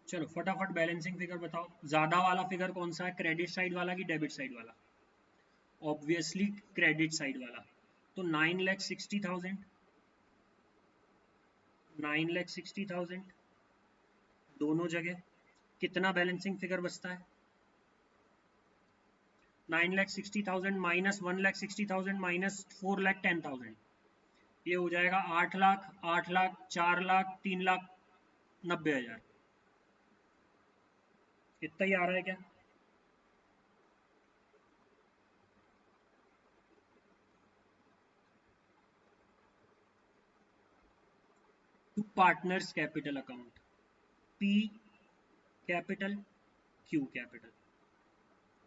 चलो फटाफट बैलेंसिंग फिगर बताओ। ज्यादा वाला फिगर कौन सा है, क्रेडिट साइड वाला कि डेबिट साइड वाला? ऑब्वियसली क्रेडिट साइड वाला। तो 9,60,000, 9,60,000 दोनों जगह कितना बैलेंसिंग फिगर बचता है? 9,60,000 माइनस 1,60,000 माइनस 4,10,000, ये हो जाएगा 8 लाख, 8 लाख, 4 लाख, 3,90,000। इतना ही आ रहा है क्या? Two partners capital account, P capital, Q capital.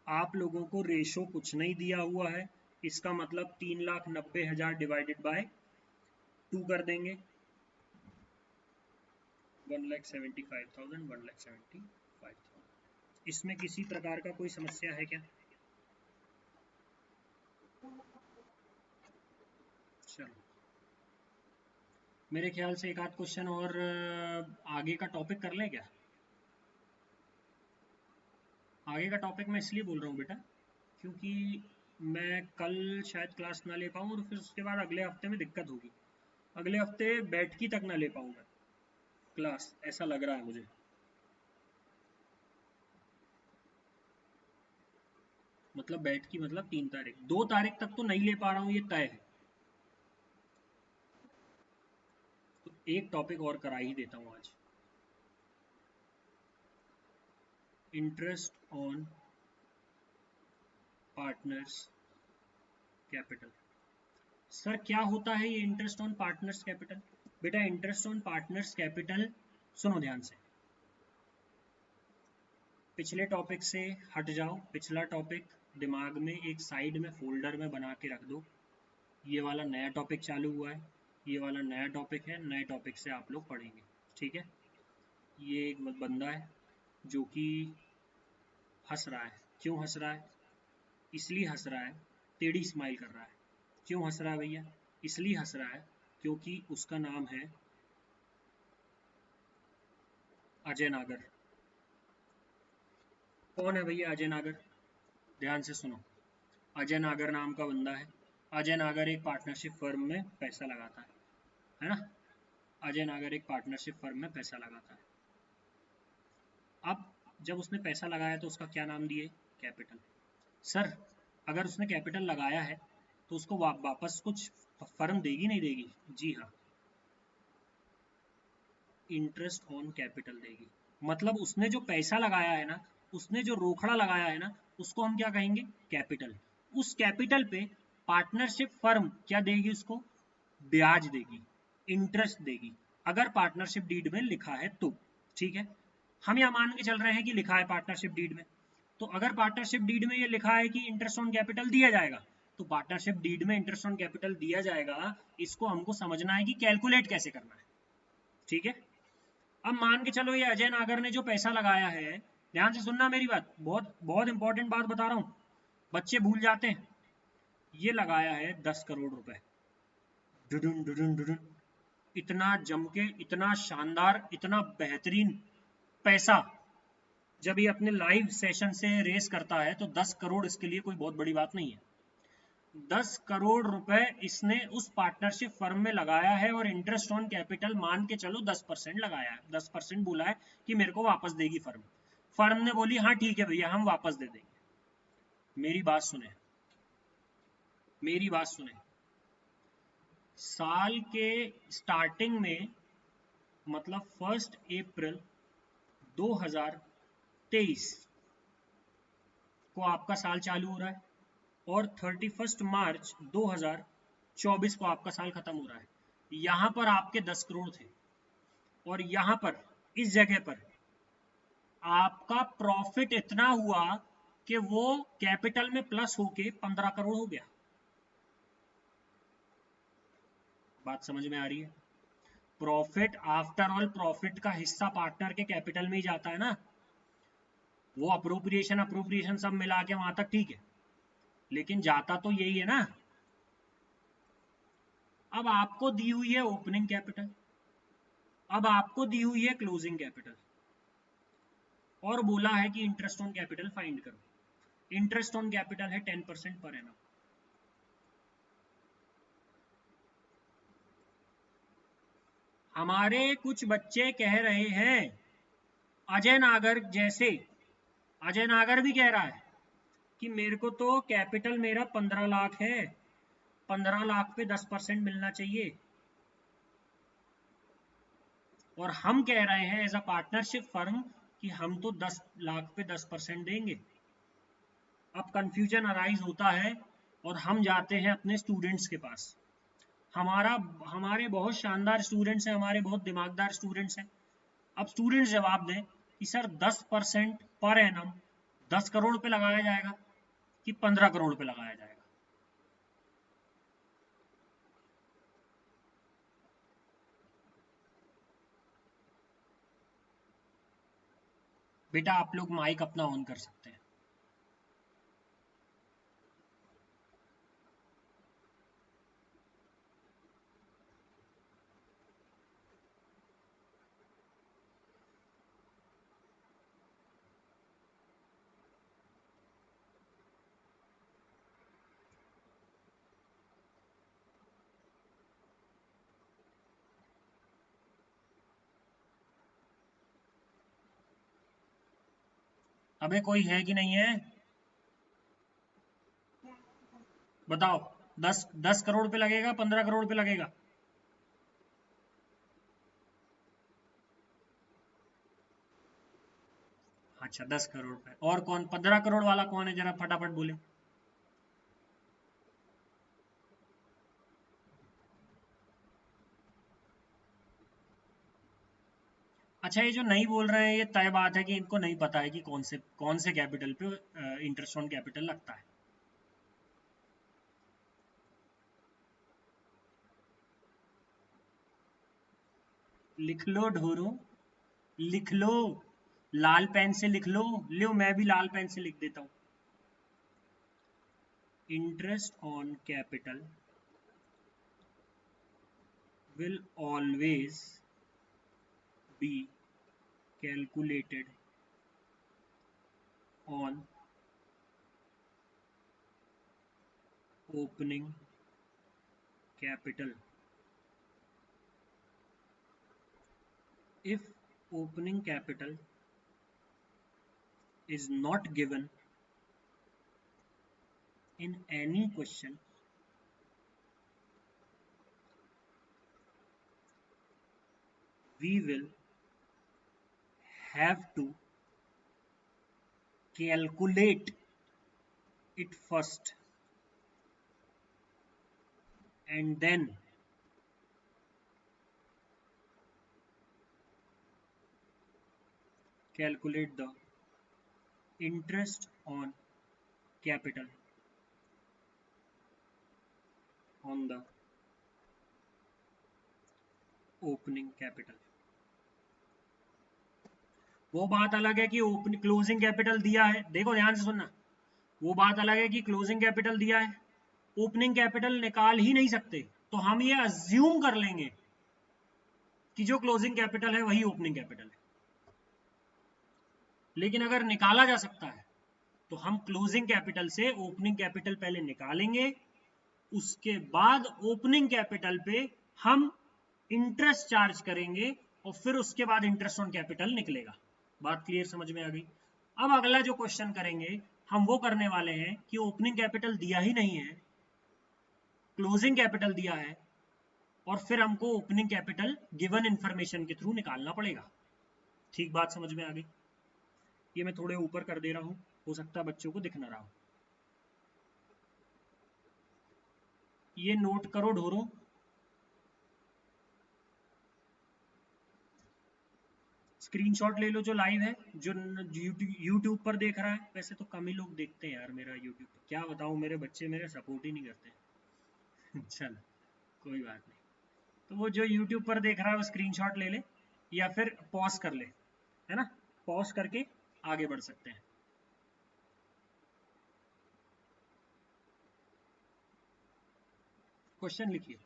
आप लोगों को रेशो कुछ नहीं दिया हुआ है, इसका मतलब 3,90,000 डिवाइडेड बाय 2 कर देंगे, 1,75,000, 1,75,000। इसमें किसी प्रकार का कोई समस्या है क्या? चलो, मेरे ख्याल से एक आध क्वेश्चन और आगे का टॉपिक कर लें क्या? आगे का टॉपिक मैं इसलिए बोल रहा हूँ बेटा, क्योंकि मैं कल शायद क्लास ना ले पाऊँ, और फिर उसके बाद अगले हफ्ते में दिक्कत होगी। अगले हफ्ते बैठ तक ना ले पाऊँ मैं क्लास, ऐसा लग रहा है मुझे। मतलब बैठ की मतलब 3 तारीख, 2 तारीख तक तो नहीं ले पा रहा हूँ, ये तय है। तो एक टॉपिक और करा ही देता हूँ आज, interest on partners capital. Sir क्या होता है ये इंटरेस्ट ऑन पार्टनर्स कैपिटल? बेटा इंटरेस्ट ऑन पार्टनर्स कैपिटल, सुनो ध्यान से, पिछले टॉपिक से हट जाओ। पिछला टॉपिक दिमाग में एक साइड में फोल्डर में बना के रख दो। ये वाला नया टॉपिक चालू हुआ है, ये वाला नया टॉपिक है, नए टॉपिक से आप लोग पढ़ेंगे। ठीक है, ये एक बंदा है जो कि हंस रहा है। क्यों हंस रहा है? इसलिए हंस रहा है, टेढ़ी स्माइल कर रहा है। क्यों हंस रहा है भैया? इसलिए हंस रहा है क्योंकि उसका नाम है अजय नागर। कौन है भैया अजय नागर? ध्यान से सुनो, अजय नागर नाम का बंदा है। अजय नागर एक पार्टनरशिप फर्म में पैसा लगाता है ना? अजय नागर एक पार्टनरशिप फर्म में पैसा लगाता है। अब जब उसने पैसा लगाया तो उसका क्या नाम दिए? कैपिटल। सर, अगर उसने कैपिटल लगाया है तो उसको वापस कुछ फर्म देगी नहीं देगी? जी हाँ, इंटरेस्ट ऑन कैपिटल देगी। मतलब उसने जो पैसा लगाया है ना, उसने जो रोकड़ा लगाया है ना, उसको हम क्या कहेंगे? कैपिटल। उस कैपिटल पे पार्टनरशिप फर्म क्या देगी? उसको ब्याज देगी, इंटरेस्ट देगी, अगर पार्टनरशिप डीड में लिखा है तो। ठीक है, हम यह मान के चल रहे हैं कि लिखा है पार्टनरशिप डीड में। तो अगर पार्टनरशिप डीड में ये लिखा है कि इंटरेस्ट ऑन कैपिटल दिया जाएगा, तो पार्टनरशिप डीड में इंटरेस्ट ऑन कैपिटल दिया जाएगा। इसको हमको समझना है कि कैलकुलेट कैसे करना है। ठीक है, अब मान के चलो ये अजय नागर ने जो पैसा लगाया है, ध्यान से सुनना मेरी बात, बहुत बहुत इंपॉर्टेंट बात बता रहा हूँ, बच्चे भूल जाते हैं। ये लगाया है 10 करोड़ रुपए। डुडुन डुडुन डुडुन, इतना जम के, इतना शानदार, इतना बेहतरीन पैसा जब ये अपने लाइव सेशन से रेस करता है तो 10 करोड़ इसके लिए कोई बहुत बड़ी बात नहीं है। 10 करोड़ रुपए इसने उस पार्टनरशिप फर्म में लगाया है और इंटरेस्ट ऑन कैपिटल मान के चलो 10% लगाया है। 10% बोला है कि मेरे को वापस देगी फर्म। फर्म ने बोली हाँ ठीक है भैया हम वापस दे देंगे। मेरी बात सुने, मेरी बात सुने, साल के स्टार्टिंग में, मतलब 1 अप्रैल 2023 को आपका साल चालू हो रहा है और 31 मार्च 2024 को आपका साल खत्म हो रहा है। यहाँ पर आपके 10 करोड़ थे और यहाँ पर इस जगह पर आपका प्रॉफिट इतना हुआ कि वो कैपिटल में प्लस होके 15 करोड़ हो गया। बात समझ में आ रही है? प्रॉफिट, आफ्टर ऑल प्रॉफिट का हिस्सा पार्टनर के कैपिटल में ही जाता है ना। वो अप्रोप्रिएशन अप्रोप्रिएशन सब मिला के वहां तक ठीक है, लेकिन जाता तो यही है ना। अब आपको दी हुई है ओपनिंग कैपिटल, अब आपको दी हुई है क्लोजिंग कैपिटल, और बोला है कि इंटरेस्ट ऑन कैपिटल फाइंड करो। इंटरेस्ट ऑन कैपिटल है 10% पर एनम। हमारे कुछ बच्चे कह रहे हैं, अजय नागर जैसे, अजय नागर भी कह रहा है कि मेरे को तो कैपिटल मेरा 15 लाख है, 15 लाख पे 10% मिलना चाहिए। और हम कह रहे हैं एज अ पार्टनरशिप फर्म कि हम तो 10 लाख पे 10% देंगे। अब कंफ्यूजन अराइज होता है और हम जाते हैं अपने स्टूडेंट्स के पास। हमारा हमारे बहुत शानदार स्टूडेंट्स हैं, हमारे बहुत दिमागदार स्टूडेंट्स हैं। अब स्टूडेंट्स जवाब दें कि सर 10% पर एनम 10 करोड़ पे लगाया जाएगा कि 15 करोड़ पे लगाया जाएगा? बेटा आप लोग माइक अपना ऑन कर सकते हैं। अबे कोई है कि नहीं है? बताओ, 10 10 करोड़ पे लगेगा, 15 करोड़ पे लगेगा? अच्छा 10 करोड़ पे। और कौन 15 करोड़ वाला कौन है, जरा फटाफट बोले। अच्छा, ये जो नहीं बोल रहे हैं ये तय बात है कि इनको नहीं पता है कि कौन से कैपिटल पे इंटरेस्ट ऑन कैपिटल लगता है। लिख लो ढोरो, लिख लो, लाल पेन से लिख लो। लो मैं भी लाल पेन से लिख देता हूं। Interest on capital will always be calculated on opening capital. If opening capital is not given in any question, we will have to calculate it first and then calculate the interest on capital on the opening capital. वो बात अलग है कि ओपन क्लोजिंग कैपिटल दिया है, देखो ध्यान से सुनना, वो बात अलग है कि क्लोजिंग कैपिटल दिया है, ओपनिंग कैपिटल निकाल ही नहीं सकते, तो हम ये अज्यूम कर लेंगे कि जो क्लोजिंग कैपिटल है वही ओपनिंग कैपिटल है। लेकिन अगर निकाला जा सकता है तो हम क्लोजिंग कैपिटल से ओपनिंग कैपिटल पहले निकालेंगे, उसके बाद ओपनिंग कैपिटल पे हम इंटरेस्ट चार्ज करेंगे और फिर उसके बाद इंटरेस्ट ऑन कैपिटल निकलेगा। बात क्लियर समझ में आ गई? अब अगला जो क्वेश्चन करेंगे हम वो करने वाले हैं कि ओपनिंग कैपिटल दिया ही नहीं है, क्लोजिंग कैपिटल दिया है, और फिर हमको ओपनिंग कैपिटल गिवन इंफॉर्मेशन के थ्रू निकालना पड़ेगा। ठीक बात समझ में आ गई? ये मैं थोड़े ऊपर कर दे रहा हूं, हो सकता है बच्चों को दिख ना रहा हो। ये नोट करो ढोरो, स्क्रीनशॉट ले लो जो लाइव है, जो यूट्यूब पर देख रहा है। वैसे तो कम ही लोग देखते हैं यार मेरा यूट्यूब पर, क्या बताऊं, मेरे बच्चे मेरे सपोर्ट ही नहीं करते। चल कोई बात नहीं, तो वो जो यूट्यूब पर देख रहा है वो स्क्रीनशॉट ले ले या फिर पॉज कर ले, है ना, पॉज करके आगे बढ़ सकते हैं। क्वेश्चन लिखिए,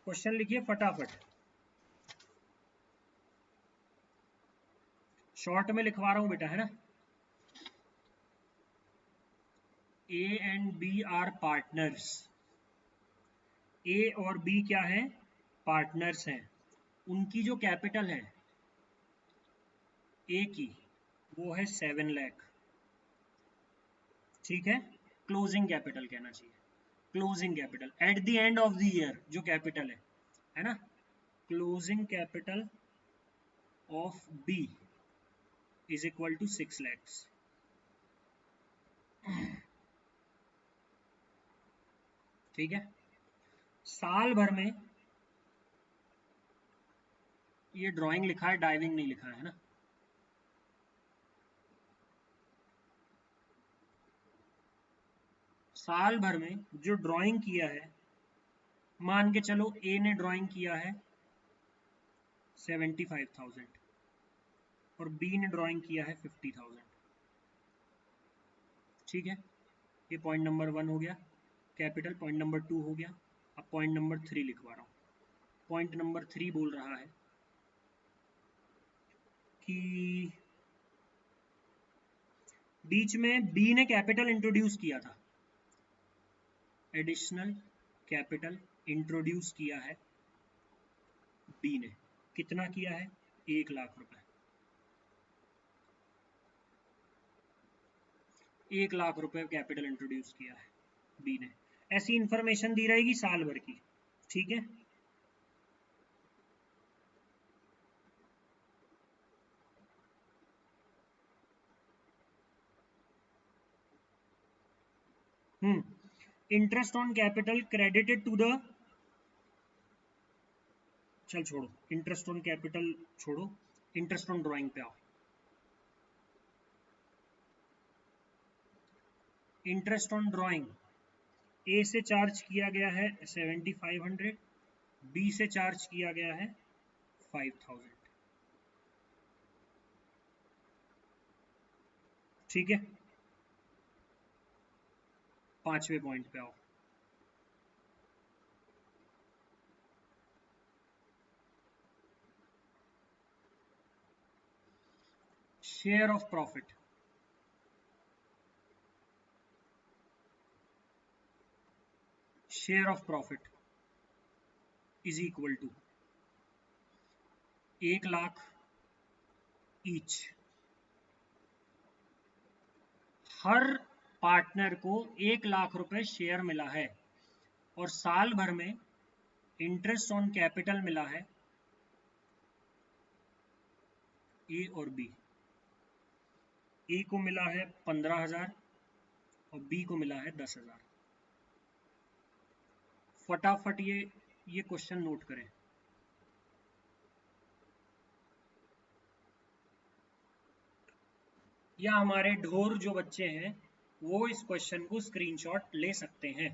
क्वेश्चन लिखिए फटाफट, शॉर्ट में लिखवा रहा हूं बेटा, है ना। A and B are partners, A और बी क्या है, पार्टनर्स हैं। उनकी जो कैपिटल है ए की वो है 7 लाख, ठीक है, क्लोजिंग कैपिटल कहना चाहिए, closing capital at the end of the year जो कैपिटल है ना, closing capital of B is equal to 6 lakhs। ठीक है, साल भर में, ये ड्राइंग लिखा है डाइविंग नहीं लिखा है ना, साल भर में जो ड्राइंग किया है, मान के चलो ए ने ड्राइंग किया है 75,000 और बी ने ड्राइंग किया है 50,000, ठीक है, ये पॉइंट नंबर 1 हो गया कैपिटल, पॉइंट नंबर 2 हो गया। अब पॉइंट नंबर 3 लिखवा रहा हूँ। पॉइंट नंबर 3 बोल रहा है कि बीच में बी ने कैपिटल इंट्रोड्यूस किया था, एडिशनल कैपिटल इंट्रोड्यूस किया है बी ने, कितना किया है, 1 लाख रुपए, 1 लाख रुपए कैपिटल इंट्रोड्यूस किया है बी ने। ऐसी इंफॉर्मेशन दी रहेगी साल भर की, ठीक है। Interest on capital credited to the, चल छोड़ो इंटरेस्ट ऑन कैपिटल छोड़ो, इंटरेस्ट ऑन ड्राइंग पे आओ। इंटरेस्ट ऑन ड्राइंग ए से चार्ज किया गया है 7500 बी से चार्ज किया गया है 5000। ठीक है, 5वें पॉइंट पे आओ। Share of profit, share of profit is equal to 1,00,000 each. हर पार्टनर को 1,00,000 रुपए शेयर मिला है और साल भर में इंटरेस्ट ऑन कैपिटल मिला है ए और बी। ए को मिला है 15,000 और बी को मिला है 10,000। फटाफट ये क्वेश्चन नोट करें। या हमारे ढोर जो बच्चे हैं वो इस क्वेश्चन को स्क्रीनशॉट ले सकते हैं।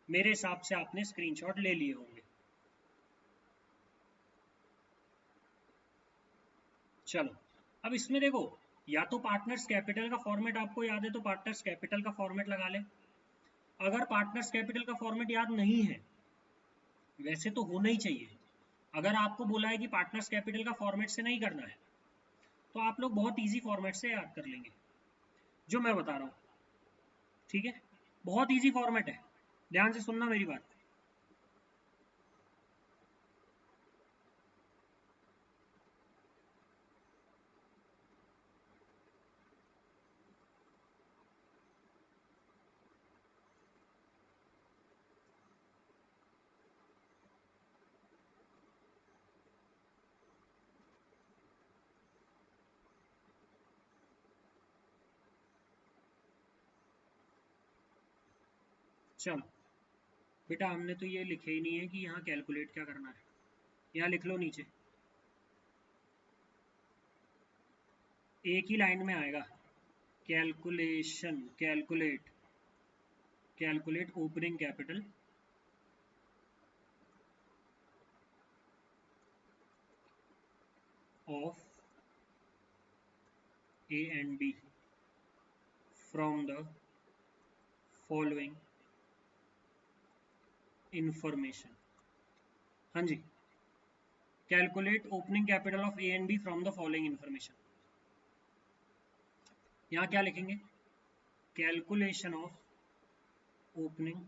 मेरे हिसाब से आपने स्क्रीनशॉट ले लिए होंगे। चलो अब इसमें देखो, या तो पार्टनर्स कैपिटल का फॉर्मेट आपको याद है तो पार्टनर्स कैपिटल का फॉर्मेट लगा ले। अगर पार्टनर्स कैपिटल का फॉर्मेट याद नहीं है, वैसे तो होना ही चाहिए, अगर आपको बोला है कि पार्टनर्स कैपिटल का फॉर्मेट से नहीं करना है तो आप लोग बहुत इजी फॉर्मेट से याद कर लेंगे जो मैं बता रहा हूँ। ठीक है, बहुत इजी फॉर्मेट है, ध्यान से सुनना मेरी बात। चलो बेटा, हमने तो ये लिखे ही नहीं है कि यहाँ कैलकुलेट क्या करना है। यहाँ लिख लो नीचे, एक ही लाइन में आएगा, calculation, calculate, calculate opening capital of A and B from the following information. हाँ जी, calculate opening capital of A and B from the following information. यहाँ क्या लिखेंगे, कैलकुलेशन ऑफ ओपनिंग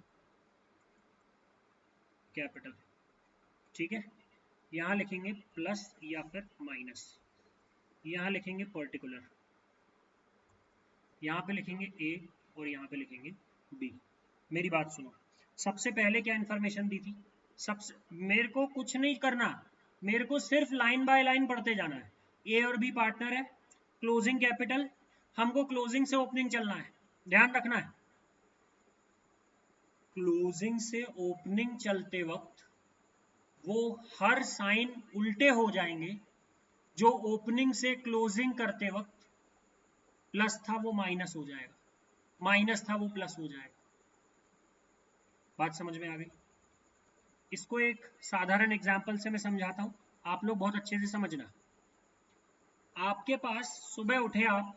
कैपिटल। ठीक है, यहाँ लिखेंगे प्लस या फिर माइनस, यहाँ लिखेंगे पर्टिकुलर, यहाँ पे लिखेंगे ए और यहाँ पे लिखेंगे बी। मेरी बात सुनो, सबसे पहले क्या इन्फॉर्मेशन दी थी? सबसे मेरे को कुछ नहीं करना, मेरे को सिर्फ लाइन बाय लाइन पढ़ते जाना है। ए और बी पार्टनर है, क्लोजिंग कैपिटल, हमको क्लोजिंग से ओपनिंग चलना है, ध्यान रखना है। क्लोजिंग से ओपनिंग चलते वक्त वो हर साइन उल्टे हो जाएंगे। जो ओपनिंग से क्लोजिंग करते वक्त प्लस था वो माइनस हो जाएगा, माइनस था वो प्लस हो जाएगा। बात समझ में आ गई? इसको एक साधारण एग्जांपल से मैं समझाता हूँ, आप लोग बहुत अच्छे से समझना। आपके पास सुबह उठे आप,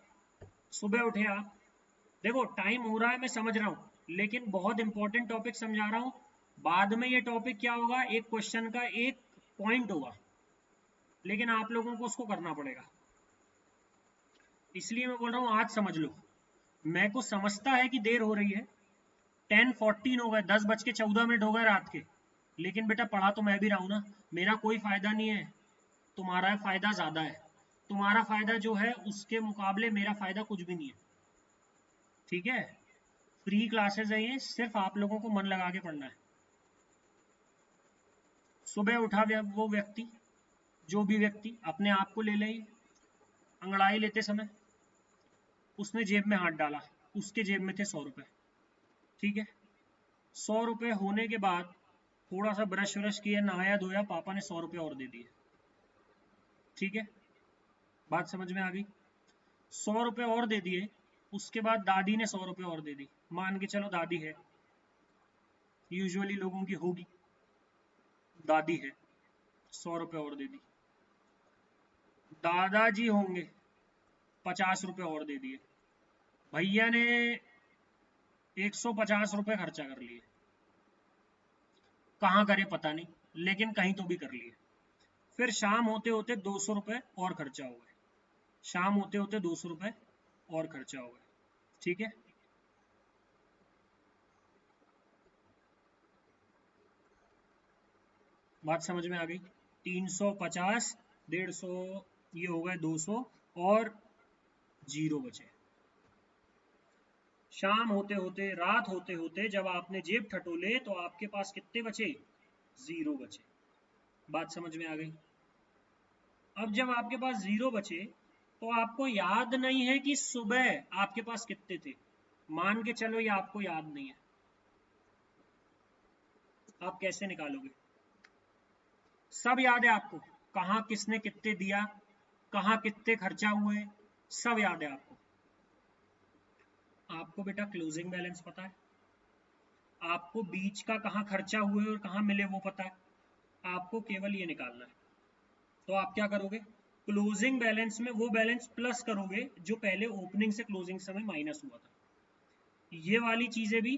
सुबह उठे आप, देखो टाइम हो रहा है मैं समझ रहा हूँ, लेकिन बहुत इंपॉर्टेंट टॉपिक समझा रहा हूँ। बाद में ये टॉपिक क्या होगा, एक क्वेश्चन का एक पॉइंट होगा, लेकिन आप लोगों को उसको करना पड़ेगा, इसलिए मैं बोल रहा हूँ आज समझ लो। मैं को समझता है कि देर हो रही है, 10:14 हो गए, 10:14 हो गए रात के, लेकिन बेटा पढ़ा तो मैं भी रहा हूँ ना, मेरा कोई फायदा नहीं है, तुम्हारा फायदा ज्यादा है। तुम्हारा फायदा जो है उसके मुकाबले मेरा फायदा कुछ भी नहीं है। ठीक है, फ्री क्लासेस है ये, सिर्फ आप लोगों को मन लगा के पढ़ना है। सुबह उठा वो व्यक्ति, जो भी व्यक्ति अपने आप को ले ले, अंगड़ाई लेते समय उसने जेब में हाथ डाला, उसके जेब में थे 100 रुपए। ठीक है, 100 रुपए होने के बाद थोड़ा सा ब्रश व्रश किया, नहाया धोया, पापा ने 100 रुपए और दे दिए। ठीक है, बात समझ में आ गई? 100 रुपए और दे दिए, उसके बाद दादी ने 100 रुपए और दे दी, मान के चलो दादी है, यूजुअली लोगों की होगी। दादी है, 100 रुपये और दे दी। दादाजी होंगे, 50 रुपये और दे दिए। भैया ने 150 रुपये खर्चा कर लिए। कहाँ करे पता नहीं, लेकिन कहीं तो भी कर लिए। फिर शाम होते होते 200 रुपये और खर्चा हो गए। शाम होते होते 200 रुपये और खर्चा हो गए। ठीक है, बात समझ में आ गई। 350, 150, ये हो गए 200 और 0 बचे। शाम होते होते, रात होते होते जब आपने जेब ठटोले तो आपके पास कितने बचे? 0 बचे। बात समझ में आ गई। अब जब आपके पास 0 बचे तो आपको याद नहीं है कि सुबह आपके पास कितने थे। मान के चलो ये आपको याद नहीं है, आप कैसे निकालोगे? सब याद है आपको, कहाँ किसने कितने दिया, कहाँ कितने खर्चा हुए, सब याद है आपको। आपको बेटा क्लोजिंग बैलेंस पता है, आपको बीच का कहाँ खर्चा हुए और कहाँ मिले वो पता है, आपको केवल ये निकालना है। तो आप क्या करोगे? क्लोजिंग बैलेंस में वो बैलेंस प्लस करोगे जो पहले ओपनिंग से क्लोजिंग समय माइनस हुआ था। ये वाली चीजें भी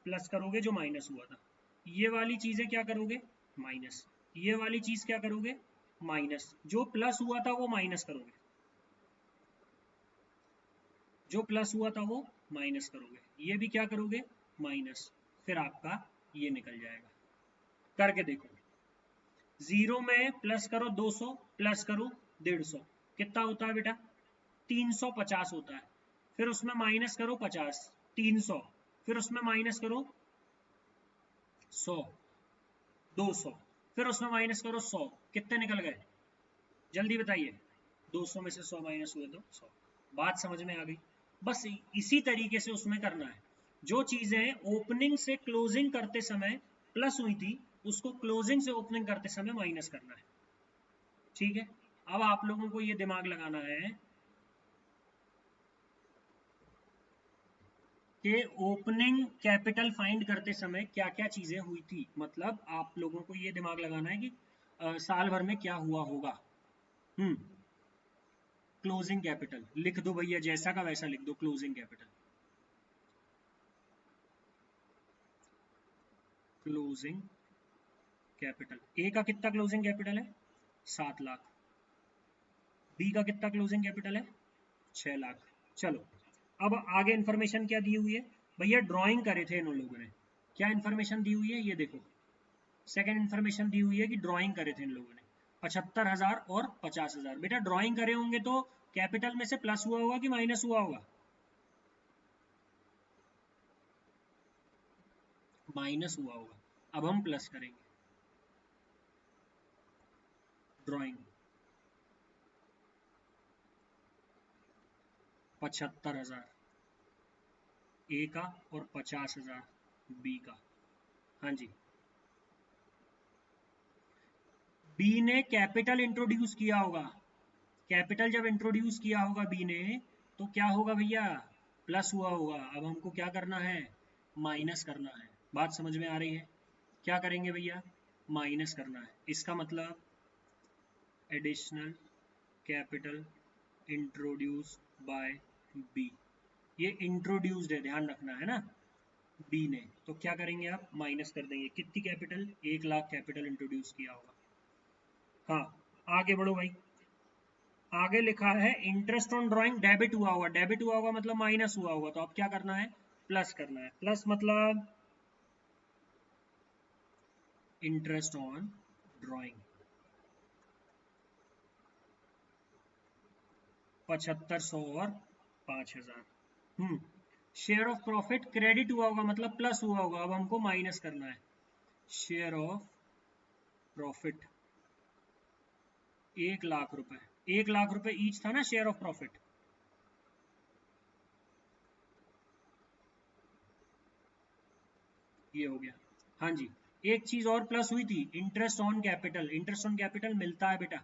प्लस करोगे जो माइनस हुआ था। ये वाली चीजें क्या करोगे? माइनस। ये वाली चीज क्या करोगे? माइनस। जो प्लस हुआ था वो माइनस करोगे, जो प्लस हुआ था वो माइनस करोगे, ये भी क्या करोगे? माइनस। फिर आपका ये निकल जाएगा। करके देखो। 0 में प्लस करो 200, प्लस करो 150, कितना होता है बेटा? 350 होता है। फिर उसमें माइनस करो 50, 300। फिर उसमें माइनस करो 100, 200। फिर उसमें माइनस करो 100, कितने निकल गए? जल्दी बताइए। 200 में से 100 माइनस हुए तो 100। बात समझ में आ गई। बस इसी तरीके से उसमें करना है। जो चीजें ओपनिंग से क्लोजिंग करते समय प्लस हुई थी उसको क्लोजिंग से ओपनिंग करते समय माइनस करना है। ठीक है, अब आप लोगों को ये दिमाग लगाना है कि ओपनिंग कैपिटल फाइंड करते समय क्या क्या चीजें हुई थी। मतलब आप लोगों को ये दिमाग लगाना है कि साल भर में क्या हुआ होगा। क्लोजिंग कैपिटल लिख दो भैया, जैसा का वैसा लिख दो। Closing capital, closing capital. A का कितना क्लोजिंग कैपिटल है? 7 लाख। बी का कितना क्लोजिंग कैपिटल है? 6 लाख। चलो, अब आगे इन्फॉर्मेशन क्या दी हुई है भैया? ड्राइंग करे थे इन लोगों ने। क्या इन्फॉर्मेशन दी हुई है ये देखो। सेकंड इन्फॉर्मेशन दी हुई है कि ड्राइंग करे थे इन लोगों ने 75,000 और 50,000। बेटा ड्राइंग करे होंगे तो कैपिटल में से प्लस हुआ होगा कि माइनस हुआ होगा? माइनस हुआ होगा। अब हम प्लस करेंगे। ड्राइंग 75,000 ए का और 50,000 बी का। हाँ जी, बी ने कैपिटल इंट्रोड्यूस किया होगा। कैपिटल जब इंट्रोड्यूस किया होगा बी ने तो क्या होगा भैया? प्लस हुआ होगा। अब हमको क्या करना है? माइनस करना है। बात समझ में आ रही है? क्या करेंगे भैया? माइनस करना है। इसका मतलब additional capital introduced by B. ये इंट्रोड्यूस्ड है, ध्यान रखना है ना, बी ने। तो क्या करेंगे आप? माइनस कर देंगे। कितनी कैपिटल? 1 लाख कैपिटल इंट्रोड्यूस किया होगा। हाँ, आगे बढ़ो भाई। आगे लिखा है इंटरेस्ट ऑन ड्राइंग डेबिट हुआ होगा। डेबिट हुआ होगा मतलब माइनस हुआ होगा। तो अब क्या करना है? प्लस करना है। प्लस मतलब इंटरेस्ट ऑन ड्राइंग 7500 और 5,000। शेयर ऑफ प्रॉफिट क्रेडिट हुआ होगा मतलब प्लस हुआ होगा। अब हमको माइनस करना है। शेयर ऑफ प्रॉफिट 1 लाख रुपए। 1 लाख रुपए ईच था ना शेयर ऑफ प्रॉफिट। ये हो गया। हाँ जी, एक चीज और प्लस हुई थी, interest on capital. Interest on capital मिलता है बेटा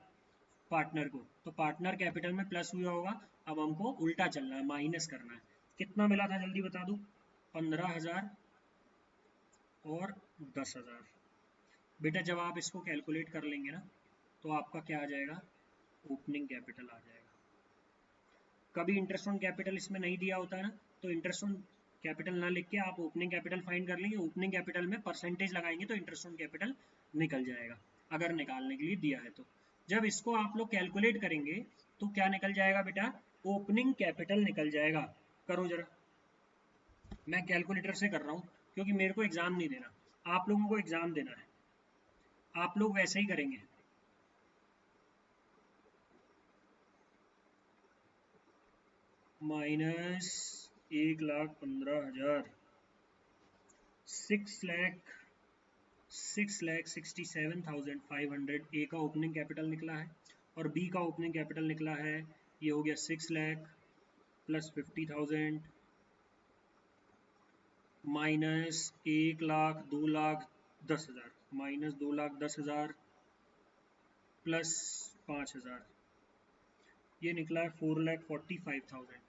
पार्टनर को, तो पार्टनर कैपिटल में प्लस हुआ होगा। अब हमको उल्टा चलना है, माइनस करना है। कितना मिला था जल्दी बता दूं? 15,000 और 10,000। बेटा जब आप इसको कैलकुलेट कर लेंगे ना तो आपका क्या आ जाएगा, ओपनिंग कैपिटल आ जाएगा। कभी इंटरेस्ट ऑन कैपिटल इसमें नहीं दिया होता है ना, तो इंटरेस्ट ऑन कैपिटल ना लिख के आप ओपनिंग कैपिटल फाइंड कर लेंगे, ओपनिंग कैपिटल में परसेंटेज लगाएंगे तो इंटरेस्ट ऑन कैपिटल निकल जाएगा, अगर निकालने के लिए दिया है तो। जब इसको आप लोग कैलकुलेट करेंगे तो क्या निकल जाएगा बेटा, ओपनिंग कैपिटल निकल जाएगा। करो जरा, मैं कैलकुलेटर से कर रहा हूँ क्योंकि मेरे को एग्जाम नहीं देना, आप लोगों को एग्जाम देना है, आप लोग वैसे ही करेंगे। माइनस 1,15,000, 6,67,500 ए का ओपनिंग कैपिटल निकला है और बी का ओपनिंग कैपिटल निकला है, ये हो गया 6 lakh plus 50,000 minus 1,00,000, 2,10,000 minus 2,10,000 plus 5,000, ये निकला है 4,45,000।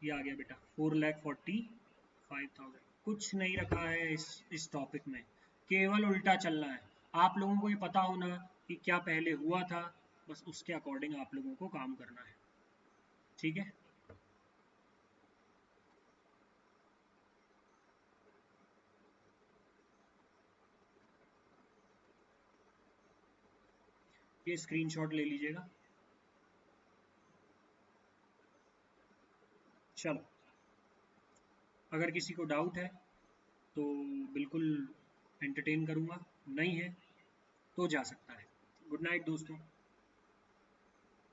ये आ गया बेटा 4,45,000। कुछ नहीं रखा है इस टॉपिक में, केवल उल्टा चलना है। आप लोगों को ये पता होना कि क्या पहले हुआ था, बस उसके अकॉर्डिंग आप लोगों को काम करना है, ठीक है। ये स्क्रीनशॉट ले लीजिएगा। चलो, अगर किसी को डाउट है तो बिल्कुल एंटरटेन करूँगा, नहीं है तो जा सकता है। गुड नाइट दोस्तों।